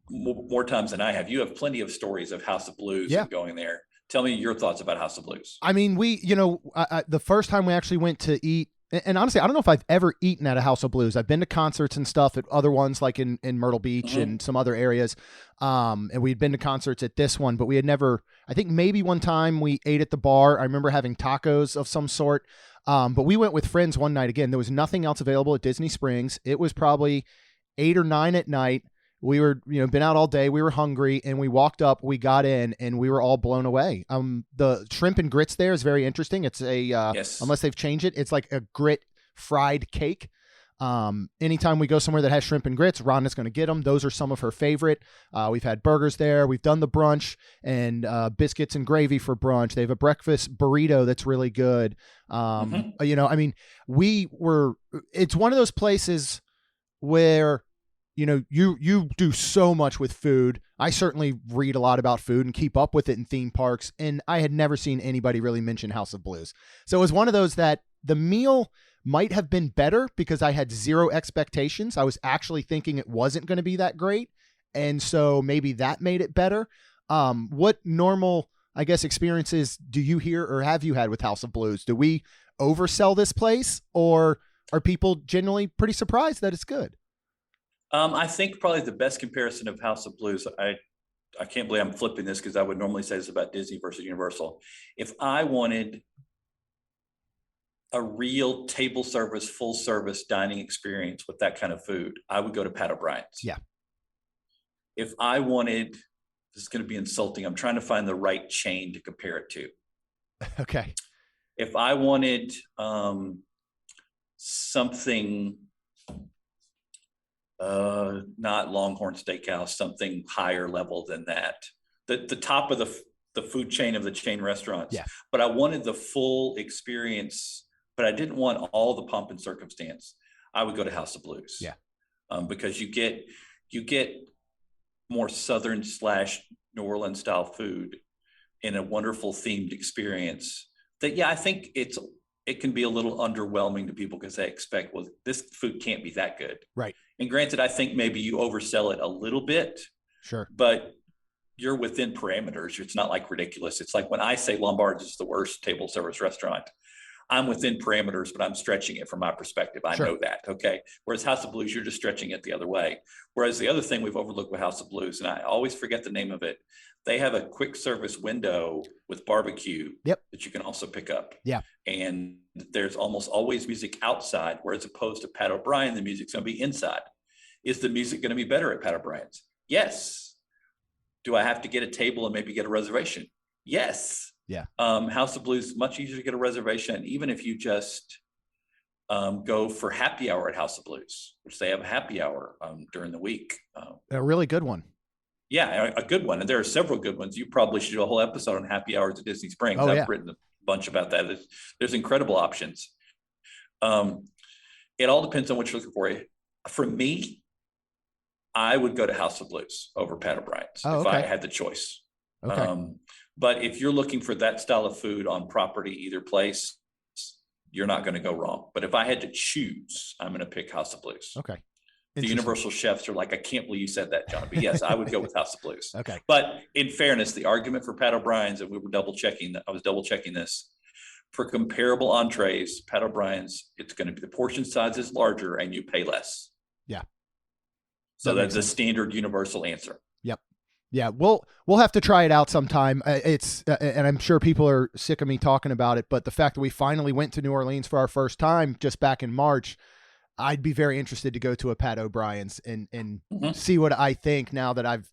more times than I have. You have plenty of stories of House of Blues and going there. Tell me your thoughts about House of Blues. I mean, the first time we actually went to eat, and honestly, I don't know if I've ever eaten at a House of Blues. I've been to concerts and stuff at other ones, like in Myrtle Beach and some other areas. And we'd been to concerts at this one, but we had never, I think maybe one time we ate at the bar. I remember having tacos of some sort. But we went with friends one night. Again, there was nothing else available at Disney Springs. It was probably 8 or 9 at night. We were, been out all day. We were hungry, and we walked up. We got in, and we were all blown away. The shrimp and grits there is very interesting. It's yes. Unless they've changed it, it's like a grit fried cake. Anytime we go somewhere that has shrimp and grits, Rhonda's going to get them. Those are some of her favorite. We've had burgers there. We've done the brunch and biscuits and gravy for brunch. They have a breakfast burrito that's really good. I mean, it's one of those places where you do so much with food. I certainly read a lot about food and keep up with it in theme parks, and I had never seen anybody really mention House of Blues. So it was one of those that the meal might have been better because I had zero expectations. I was actually thinking it wasn't going to be that great, and so maybe that made it better. What normal, I guess, experiences do you hear or have you had with House of Blues? Do we oversell this place, or are people generally pretty surprised that it's good? I think probably the best comparison of House of Blues, I can't believe I'm flipping this because I would normally say this about Disney versus Universal. If I wanted a real table service, full service dining experience with that kind of food, I would go to Pat O'Brien's. Yeah. If I wanted, this is going to be insulting, I'm trying to find the right chain to compare it to. Okay. If I wanted something, not Longhorn Steakhouse, something higher level than that, the top of the food chain of the chain restaurants. Yeah. But I wanted the full experience, but I didn't want all the pomp and circumstance. I would go to House of Blues. Yeah. Because you get more Southern / New Orleans style food in a wonderful themed experience that, I think it can be a little underwhelming to people because they expect, well, this food can't be that good. Right. And granted, I think maybe you oversell it a little bit. Sure. But you're within parameters. It's not like ridiculous. It's like when I say Lombard's is the worst table service restaurant, I'm within parameters, but I'm stretching it from my perspective. I Sure. know that. Okay. Whereas House of Blues, you're just stretching it the other way. Whereas the other thing we've overlooked with House of Blues, and I always forget the name of it, they have a quick service window with barbecue Yep. that you can also pick up. Yeah. And there's almost always music outside, whereas opposed to Pat O'Brien, the music's going to be inside. Is the music going to be better at Pat O'Brien's? Yes. Do I have to get a table and maybe get a reservation? Yes. Yeah. House of Blues, much easier to get a reservation, even if you just go for happy hour at House of Blues, which they have a happy hour during the week. A really good one. Yeah, a good one. And there are several good ones. You probably should do a whole episode on happy hours at Disney Springs. Oh, I've written a bunch about that. There's incredible options. It all depends on what you're looking for. For me, I would go to House of Blues over Pat O'Brien's if I had the choice. Okay. But if you're looking for that style of food on property, either place, you're not going to go wrong. But if I had to choose, I'm going to pick House of Blues. Okay. The Universal chefs are like, I can't believe you said that, John. But yes, I would go with House of Blues. Okay. But in fairness, the argument for Pat O'Brien's, and we were I was double checking this, for comparable entrees, Pat O'Brien's, it's going to be the portion size is larger and you pay less. Yeah. So that's a standard universal answer. Yep. Yeah. We'll have to try it out sometime. And I'm sure people are sick of me talking about it, but the fact that we finally went to New Orleans for our first time just back in March, I'd be very interested to go to a Pat O'Brien's and see what I think now that I've,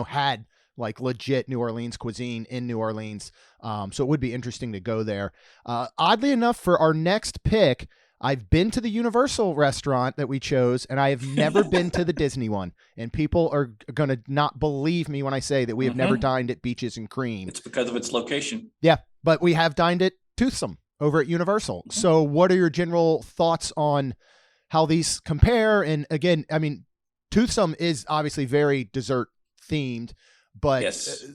had like legit New Orleans cuisine in New Orleans. So it would be interesting to go there. Oddly enough, for our next pick, I've been to the Universal restaurant that we chose, and I have never been to the Disney one. And people are going to not believe me when I say that we have never dined at Beaches and Cream. It's because of its location. Yeah, but we have dined at Toothsome over at Universal. So what are your general thoughts on how these compare? And again, I mean, Toothsome is obviously very dessert themed, but yes.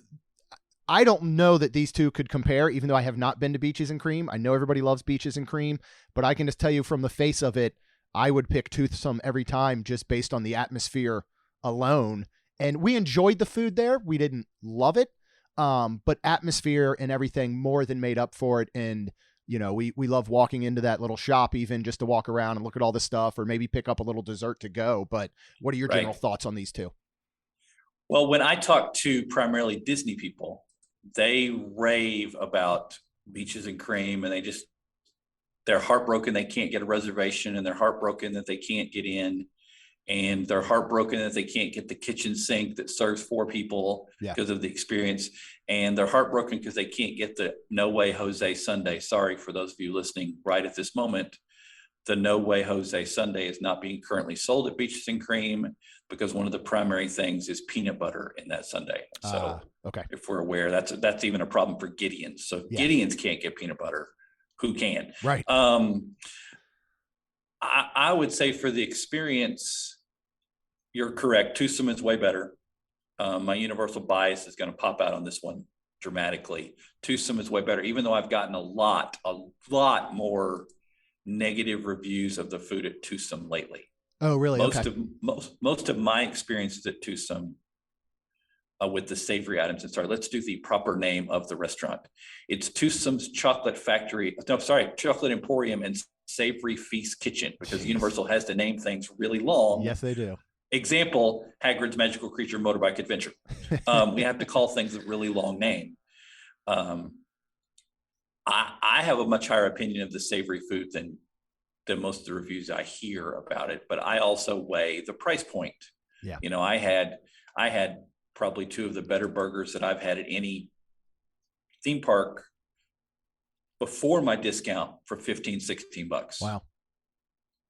I don't know that these two could compare, even though I have not been to Beaches and Cream. I know everybody loves Beaches and Cream, but I can just tell you from the face of it, I would pick Toothsome every time just based on the atmosphere alone. And we enjoyed the food there. We didn't love it, but atmosphere and everything more than made up for it. And, we love walking into that little shop even just to walk around and look at all this stuff or maybe pick up a little dessert to go. But what are your general thoughts on these two? Well, when I talk to primarily Disney people, they rave about Beaches and Cream, and they're heartbroken they can't get a reservation, and they're heartbroken that they can't get in, and they're heartbroken that they can't get the kitchen sink that serves 4 people because of the experience, and they're heartbroken because they can't get the No Way Jose Sundae. Sorry for those of you listening right at this moment. The No Way Jose Sundae is not being currently sold at Beaches and Cream because one of the primary things is peanut butter in that sundae. So if we're aware, that's even a problem for Gideon's. So if Gideon's can't get peanut butter, who can? Right. I would say for the experience, you're correct. Toothsome is way better. My universal bias is going to pop out on this one dramatically. Toothsome is way better, even though I've gotten a lot more negative reviews of the food at Toothsome lately. Oh, really? Most of my experiences at Toothsome with the savory items, and sorry, let's do the proper name of the restaurant. It's Toothsome's Chocolate Emporium and Savory Feast Kitchen, because Universal has to name things really long. Yes, they do. Example, Hagrid's Magical Creature Motorbike Adventure. We have to call things a really long name. I have a much higher opinion of the savory food than most of the reviews I hear about it, but I also weigh the price point. Yeah. I had probably 2 of the better burgers that I've had at any theme park before my discount for $15-16. Wow.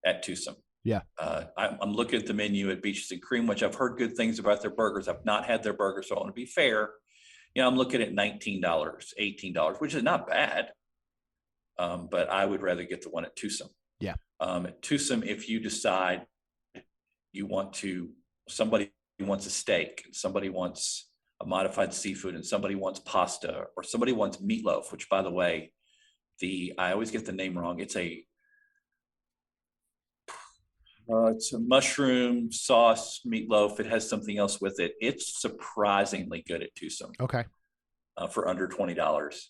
At Toothsome. Yeah. I'm looking at the menu at Beaches and Cream, which I've heard good things about their burgers. I've not had their burgers, so I want to be fair. I'm looking at $19, $18, which is not bad. But I would rather get the one at Toothsome. Yeah. At Toothsome, if you decide somebody wants a steak, and somebody wants a modified seafood, and somebody wants pasta, or somebody wants meatloaf, which, by the way, I always get the name wrong. It's a mushroom sauce meatloaf. It has something else with it. It's surprisingly good at Toothsome. Okay. For under $20.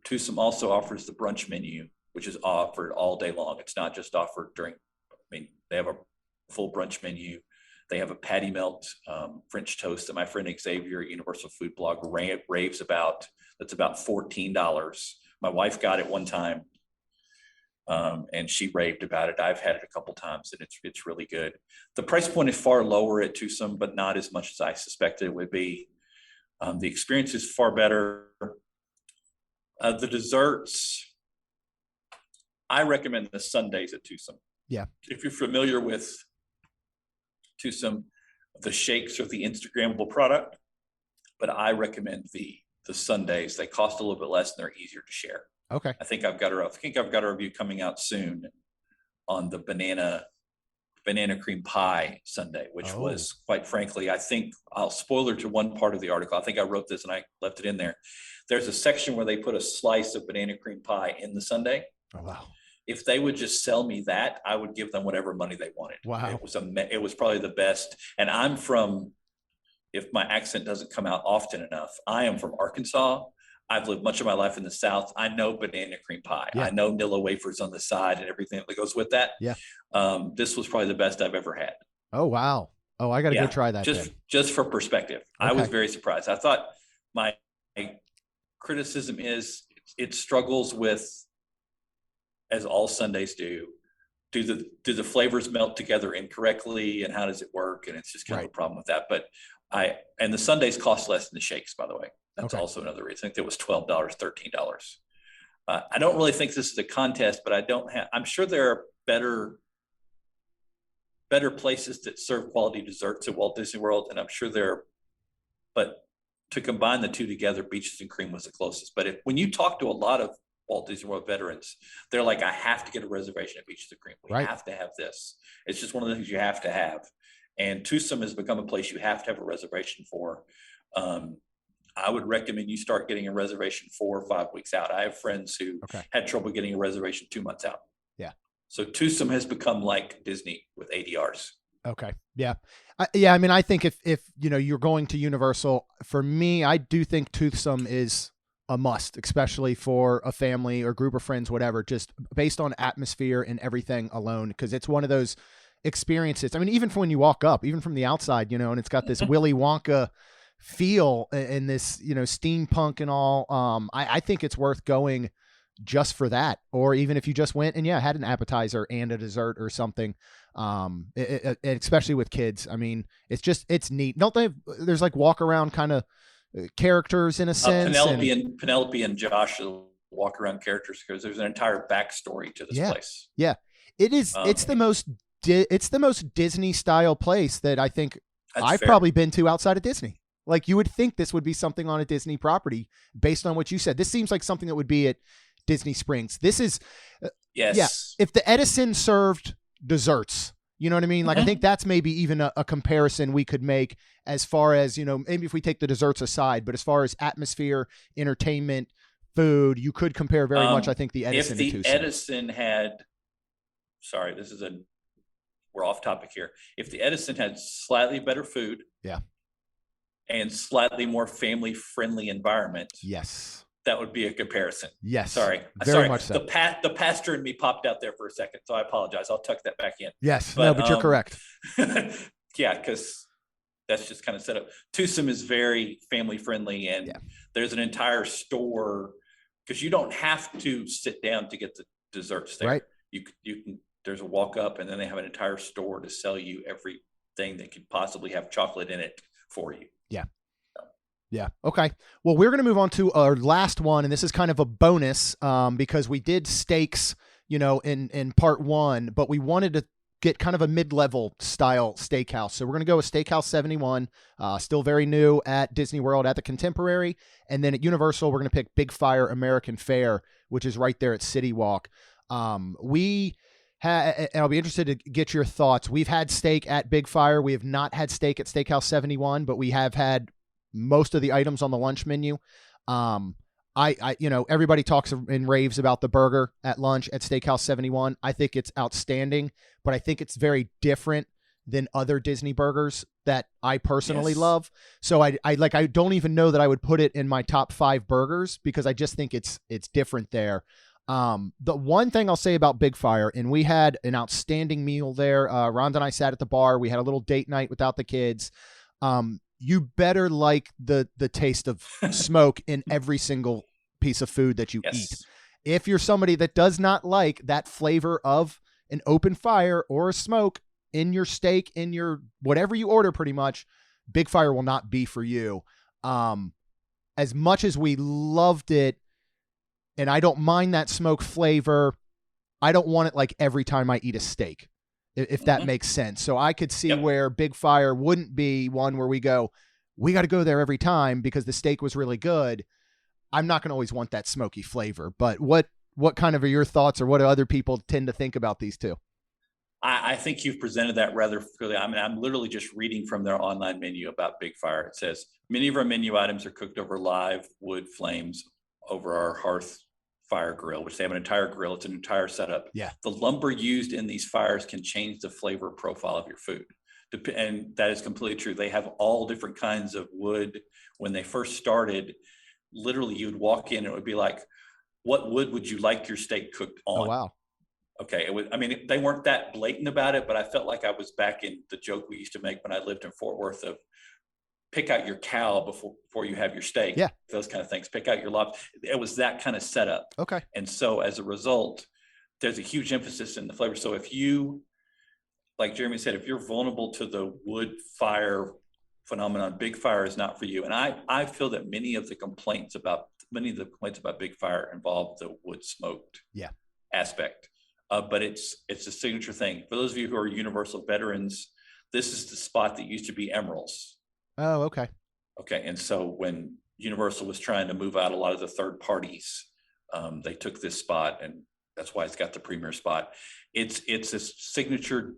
Twosome also offers the brunch menu, which is offered all day long. It's not just offered during, they have a full brunch menu. They have a patty melt French toast that my friend Xavier at Universal Food Blog raves about. That's about $14. My wife got it one time, and she raved about it. I've had it a couple times, and it's really good. The price point is far lower at Twosome, but not as much as I suspected it would be. The experience is far better. The desserts, I recommend the sundaes at Twosome. Yeah. If you're familiar with Twosome, the shakes are the Instagrammable product, but I recommend the sundaes. They cost a little bit less and they're easier to share. Okay. I think I've got a review coming out soon on the banana cream pie sundae, which was, quite frankly, I think I'll spoiler to one part of the article. I think I wrote this and I left it in there. There's a section where they put a slice of banana cream pie in the sundae. Oh, wow. If they would just sell me that, I would give them whatever money they wanted. Wow. It was probably the best. And I'm from, if my accent doesn't come out often enough, I am from Arkansas. I've lived much of my life in the South. I know banana cream pie. Yeah. I know Nilla wafers on the side and everything that goes with that. Yeah. This was probably the best I've ever had. Oh, wow. Oh, I got to go try that. Just for perspective. Okay. I was very surprised. I thought my criticism is it struggles with, as all sundaes do the flavors melt together incorrectly, and how does it work? And it's just kind of a problem with that. But and the sundaes cost less than the shakes, by the way. That's also another reason. I think it was $12, $13. I don't really think this is a contest, but I'm sure there are better places that serve quality desserts at Walt Disney World. And I'm sure but to combine the two together, Beaches and Cream was the closest. But when you talk to a lot of Walt Disney World veterans, they're like, I have to get a reservation at Beaches and Cream. We have to have this. It's just one of the things you have to have. And Twosome has become a place you have to have a reservation for. I would recommend you start getting a reservation 4 or 5 weeks out. I have friends who had trouble getting a reservation 2 months out. Yeah. So Twosome has become like Disney with ADRs. Okay. Yeah. I mean, I think if you're going to Universal, for me, I do think Twosome is a must, especially for a family or group of friends, whatever, just based on atmosphere and everything alone. Cause it's one of those experiences. I mean, even from when you walk up, even from the outside, and it's got this Willy Wonka feel and this, steampunk and all. I think it's worth going just for that. Or even if you just went and had an appetizer and a dessert or something. Especially with kids. I mean, it's neat. Don't they there's like walk around kind of characters in a sense. Penelope and Josh walk around characters because there's an entire backstory to this place. Yeah. It is. It's the most Disney style place that I think I've probably been to outside of Disney. Like, you would think this would be something on a Disney property based on what you said. This seems like something that would be at Disney Springs. This is, yes. Yeah. If the Edison served desserts, you know what I mean? Like, I think that's maybe even a comparison we could make as far as, maybe if we take the desserts aside, but as far as atmosphere, entertainment, food, you could compare very much, I think, the Edison to Twosome. Edison had, we're off topic here. If the Edison had slightly better food. Yeah. And slightly more family-friendly environment. Yes. That would be a comparison. Yes. Sorry. Very much so. The pastor in me popped out there for a second, so I apologize. I'll tuck that back in. Yes. But you're correct. Yeah, because that's just kind of set up. Twosome is very family-friendly, and there's an entire store, because you don't have to sit down to get the desserts there. Right. You can. There's a walk up, and then they have an entire store to sell you everything that could possibly have chocolate in it for you. Yeah. Yeah. Okay. Well, we're going to move on to our last one, and this is kind of a bonus because we did steaks, in part 1, but we wanted to get kind of a mid-level style steakhouse. So we're going to go with Steakhouse 71, still very new at Disney World at the Contemporary. And then at Universal, we're going to pick Big Fire American Fare, which is right there at City Walk. And I'll be interested to get your thoughts. We've had steak at Big Fire. We have not had steak at Steakhouse 71, but we have had most of the items on the lunch menu. Everybody talks and raves about the burger at lunch at Steakhouse 71. I think it's outstanding, but I think it's very different than other Disney burgers that I personally Yes. love. So I don't even know that I would put it in my top 5 burgers because I just think it's different there. The one thing I'll say about Big Fire, and we had an outstanding meal there. Rhonda and I sat at the bar. We had a little date night without the kids. You better like the taste of smoke in every single piece of food that you eat. Yes. If you're somebody that does not like that flavor of an open fire or a smoke in your steak, in your whatever you order, pretty much, Big Fire will not be for you. As much as we loved it, and I don't mind that smoke flavor, I don't want it like every time I eat a steak, if that makes sense. So I could see where Big Fire wouldn't be one where we go, we got to go there every time because the steak was really good. I'm not going to always want that smoky flavor. But what kind of are your thoughts, or what do other people tend to think about these two? I think you've presented that rather clearly. I mean, I'm literally just reading from their online menu about Big Fire. It says, many of our menu items are cooked over live wood flames over our hearth fire grill, which they have an entire grill. It's an entire setup. Yeah. The lumber used in these fires can change the flavor profile of your food. And that is completely true. They have all different kinds of wood. When they first started, literally you would walk in and it would be like, what wood would you like your steak cooked on? Oh, wow. Okay. I mean, they weren't that blatant about it, but I felt like I was back in the joke we used to make when I lived in Fort Worth of pick out your cow before you have your steak. Yeah. Those kind of things. Pick out your lobster. It was that kind of setup. Okay. And so as a result, there's a huge emphasis in the flavor. So if you, like Jeremy said, if you're vulnerable to the wood fire phenomenon, Big Fire is not for you. And I feel that many of the complaints about Big Fire involve the wood smoked aspect. But it's a signature thing. For those of you who are Universal veterans, this is the spot that used to be Emeril's. Oh, okay. Okay. And so when Universal was trying to move out a lot of the third parties, they took this spot, and that's why it's got the premier spot. It's a signature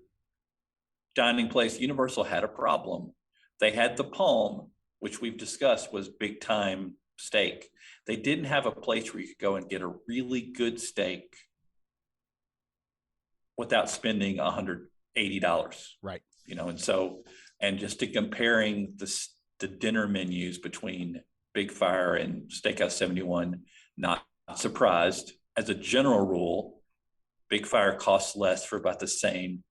dining place. Universal had a problem. They had the Palm, which we've discussed was big time steak. They didn't have a place where you could go and get a really good steak without spending $180. Right. And just to comparing the dinner menus between Big Fire and Steakhouse 71, not surprised. As a general rule, Big Fire costs less for about the same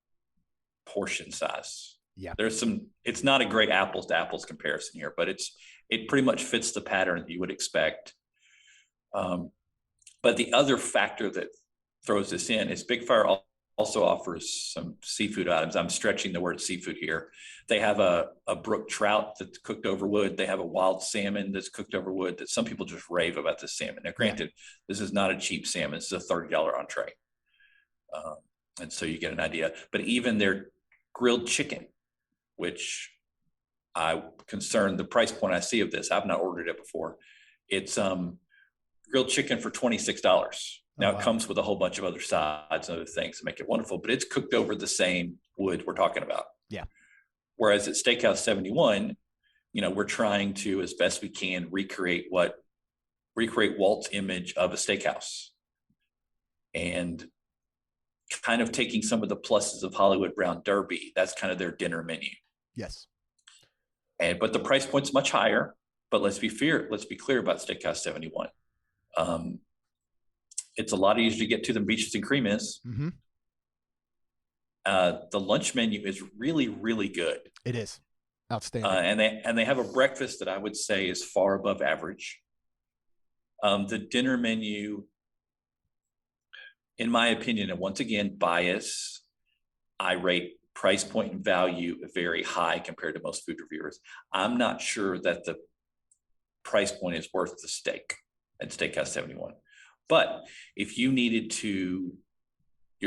portion size. Yeah. It's not a great apples to apples comparison here, but it pretty much fits the pattern that you would expect. But the other factor that throws this in is Big Fire also offers some seafood items. I'm stretching the word seafood here. They have a brook trout that's cooked over wood. They have a wild salmon that's cooked over wood that some people just rave about this salmon. Now, granted, this is not a cheap salmon. It's a $30 entree. And so you get an idea. But even their grilled chicken, which I'm concerned the price point I see of this, I've not ordered it before. It's grilled chicken for $26. Now, it comes with a whole bunch of other sides and other things to make it wonderful, but it's cooked over the same wood we're talking about. Yeah. Whereas at Steakhouse 71, we're trying to, as best we can, recreate Walt's image of a steakhouse, and kind of taking some of the pluses of Hollywood Brown Derby. That's kind of their dinner menu. Yes. But the price point's much higher. But let's be clear about Steakhouse 71. It's a lot easier to get to than Beaches and Cream is. Mm-hmm. The lunch menu is really, really good. It is outstanding. And they have a breakfast that I would say is far above average. The dinner menu, in my opinion, and once again, bias, I rate price point and value very high compared to most food reviewers. I'm not sure that the price point is worth the steak at Steakhouse 71. But if you're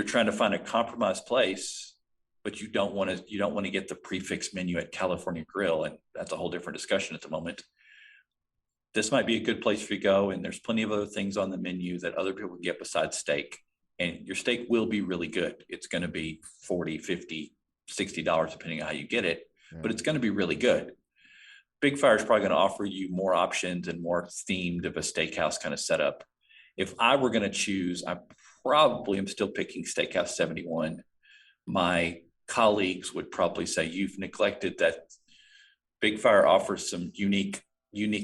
trying to find a compromised place, but you don't want to get the prefix menu at California Grill, and that's a whole different discussion at the moment. This might be a good place for you to go, and there's plenty of other things on the menu that other people can get besides steak. And your steak will be really good. It's going to be $40, $50, $60, depending on how you get it, but it's going to be really good. Big Fire is probably going to offer you more options and more themed of a steakhouse kind of setup. If I were going to choose, I probably am still picking Steakhouse 71. My colleagues would probably say you've neglected that Big Fire offers some unique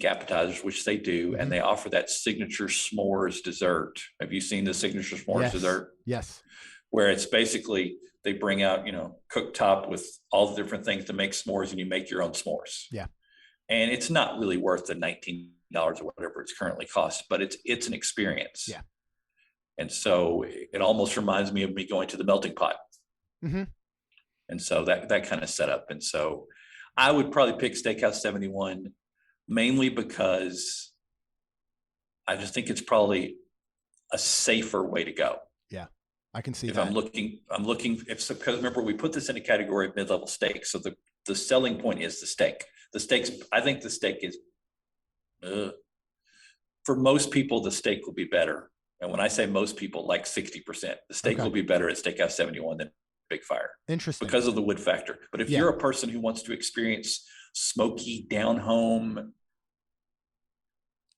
appetizers, which they do, and they offer that signature s'mores dessert. Have you seen the signature s'mores dessert? Yes. Where it's basically they bring out, cooktop with all the different things to make s'mores, and you make your own s'mores. Yeah. And it's not really worth the $19 or whatever it's currently costs, but it's an experience. Yeah. And so it almost reminds me of me going to the melting pot. Mm-hmm. And so that kind of setup. And so I would probably pick Steakhouse 71 mainly because I just think it's probably a safer way to go. Yeah, I can see if that. I'm looking, because remember, we put this in a category of mid-level steak. So the selling point is the steak. I think the steak is, for most people, the steak will be better. And when I say most people, like 60%, the steak will be better at Steakhouse 71 than Big Fire. Interesting. Because of the wood factor. But if you're a person who wants to experience smoky, down home,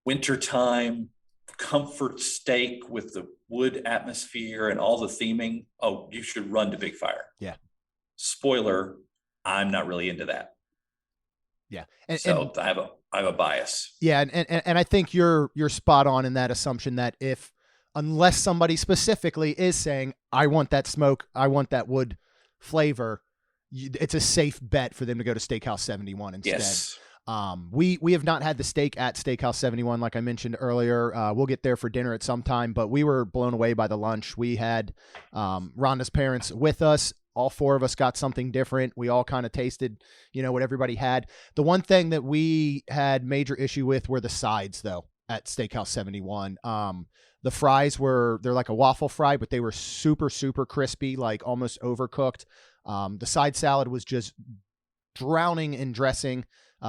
wintertime, comfort steak with the wood atmosphere and all the theming, you should run to Big Fire. Yeah. Spoiler, I'm not really into that. Yeah. So I have a bias. Yeah. And I think you're spot on in that assumption that unless somebody specifically is saying, I want that smoke, I want that wood flavor, it's a safe bet for them to go to Steakhouse 71 instead. Yes. We have not had the steak at Steakhouse 71, like I mentioned earlier. We'll get there for dinner at some time, but we were blown away by the lunch. We had Rhonda's parents with us. All four of us got something different. We all kind of tasted, what everybody had. The one thing that we had major issue with were the sides, though, at Steakhouse 71. The fries they're like a waffle fry, but they were super, super crispy, like almost overcooked. The side salad was just drowning in dressing.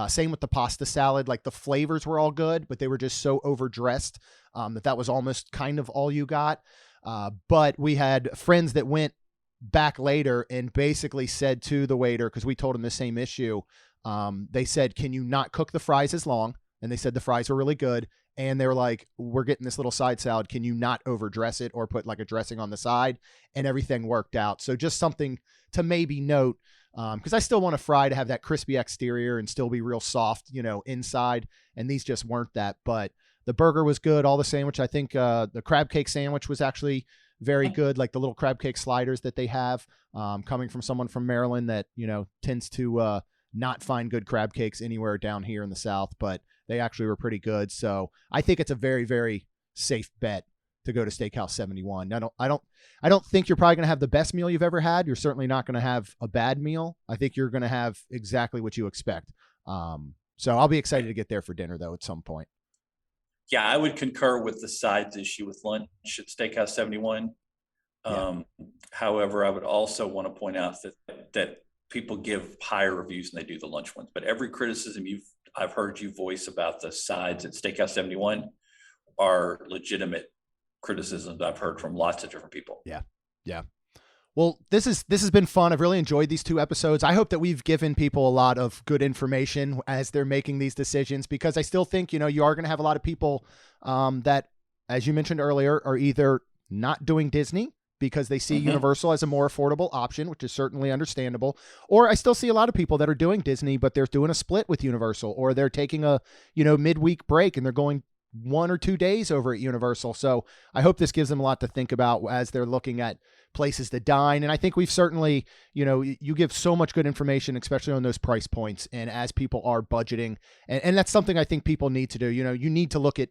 Same with the pasta salad. Like the flavors were all good, but they were just so overdressed that was almost kind of all you got. But we had friends that went back later and basically said to the waiter, because we told them the same issue, they said, can you not cook the fries as long? And they said the fries were really good. And they were like, we're getting this little side salad. Can you not overdress it or put like a dressing on the side? And everything worked out. So just something to maybe note, because I still want a fry to have that crispy exterior and still be real soft, inside. And these just weren't that. But the burger was good. All the sandwich, I think the crab cake sandwich was actually very good. Like the little crab cake sliders that they have, coming from someone from Maryland that, tends to not find good crab cakes anywhere down here in the South. But they actually were pretty good. So I think it's a very, very safe bet to go to Steakhouse 71. I don't think you're probably going to have the best meal you've ever had. You're certainly not going to have a bad meal. I think you're going to have exactly what you expect. So I'll be excited to get there for dinner though at some point. Yeah, I would concur with the sides issue with lunch at Steakhouse 71. However, I would also want to point out that people give higher reviews than they do the lunch ones. But every criticism I've heard you voice about the sides at Steakhouse 71 are legitimate criticisms I've heard from lots of different people. Yeah. Yeah. Well, this has been fun. I've really enjoyed these 2 episodes. I hope that we've given people a lot of good information as they're making these decisions, because I still think, you are going to have a lot of people that, as you mentioned earlier, are either not doing Disney because they see Universal as a more affordable option, which is certainly understandable. Or I still see a lot of people that are doing Disney, but they're doing a split with Universal, or they're taking a, midweek break and they're going 1 or 2 days over at Universal. So I hope this gives them a lot to think about as they're looking at places to dine. And I think we've certainly, you give so much good information, especially on those price points. And as people are budgeting, and that's something I think people need to do, you need to look at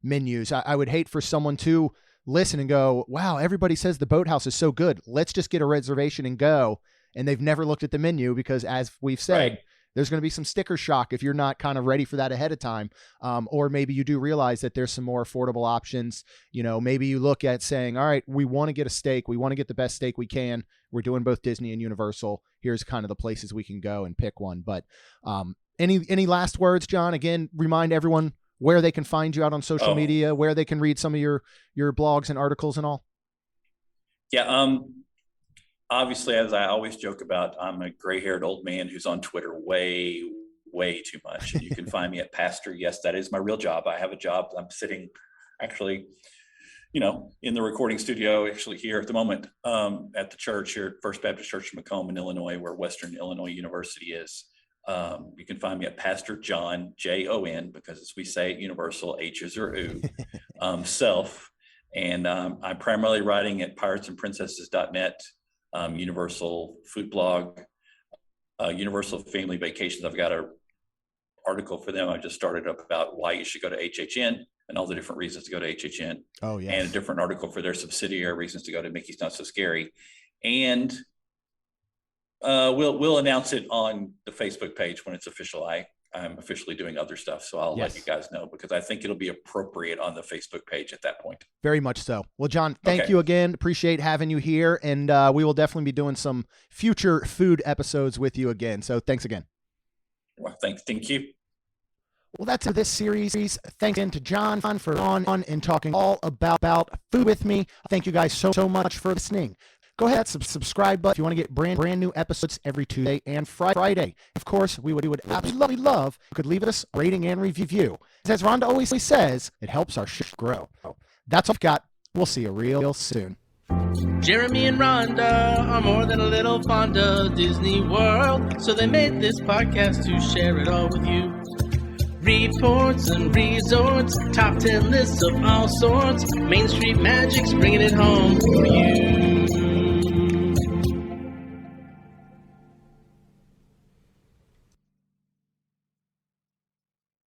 menus. I would hate for someone to listen and go, wow, everybody says the Boathouse is so good. Let's just get a reservation and go. And they've never looked at the menu because, as we've said, there's going to be some sticker shock if you're not kind of ready for that ahead of time. Or maybe you do realize that there's some more affordable options. Maybe you look at saying, all right, we want to get a steak. We want to get the best steak we can. We're doing both Disney and Universal. Here's kind of the places we can go and pick one. But any last words, John? Again, remind everyone where they can find you out on social media, where they can read some of your blogs and articles and all. Yeah. Obviously, as I always joke about, I'm a gray-haired old man who's on Twitter way, way too much. And you can find me at Pastor. Yes, that is my real job. I have a job. I'm sitting actually in the recording studio, actually here at the moment, at the church here at First Baptist Church in Macomb, Illinois, where Western Illinois University is. You can find me at Pastor Jon, Jon, because as we say at Universal, H's or oo, Self. And I'm primarily writing at piratesandprincesses.net, Universal Food Blog, Universal Family Vacations. I've got an article for them I just started up about why you should go to HHN and all the different reasons to go to HHN. Oh, yeah. And a different article for their subsidiary reasons to go to Mickey's Not So Scary. And we'll announce it on the Facebook page when it's official. I'm officially doing other stuff, so I'll let you guys know, because I think it'll be appropriate on the Facebook page at that point. Very much so. Well, Jon, thank you again. Appreciate having you here, and we will definitely be doing some future food episodes with you again. So thanks again. Well, thank you. Well, that's it for this series. Thanks again to Jon for on and talking all about food with me. Thank you guys so much for listening. Go ahead, subscribe button if you want to get brand new episodes every Tuesday and Friday. Of course, we would absolutely love if you could leave us a rating and review. As Rhonda always says, it helps our show grow. That's all I've got. We'll see you real soon. Jeremy and Rhonda are more than a little fond of Disney World, so they made this podcast to share it all with you. Reports and resorts, top 10 lists of all sorts, Main Street Magic's bringing it home for you.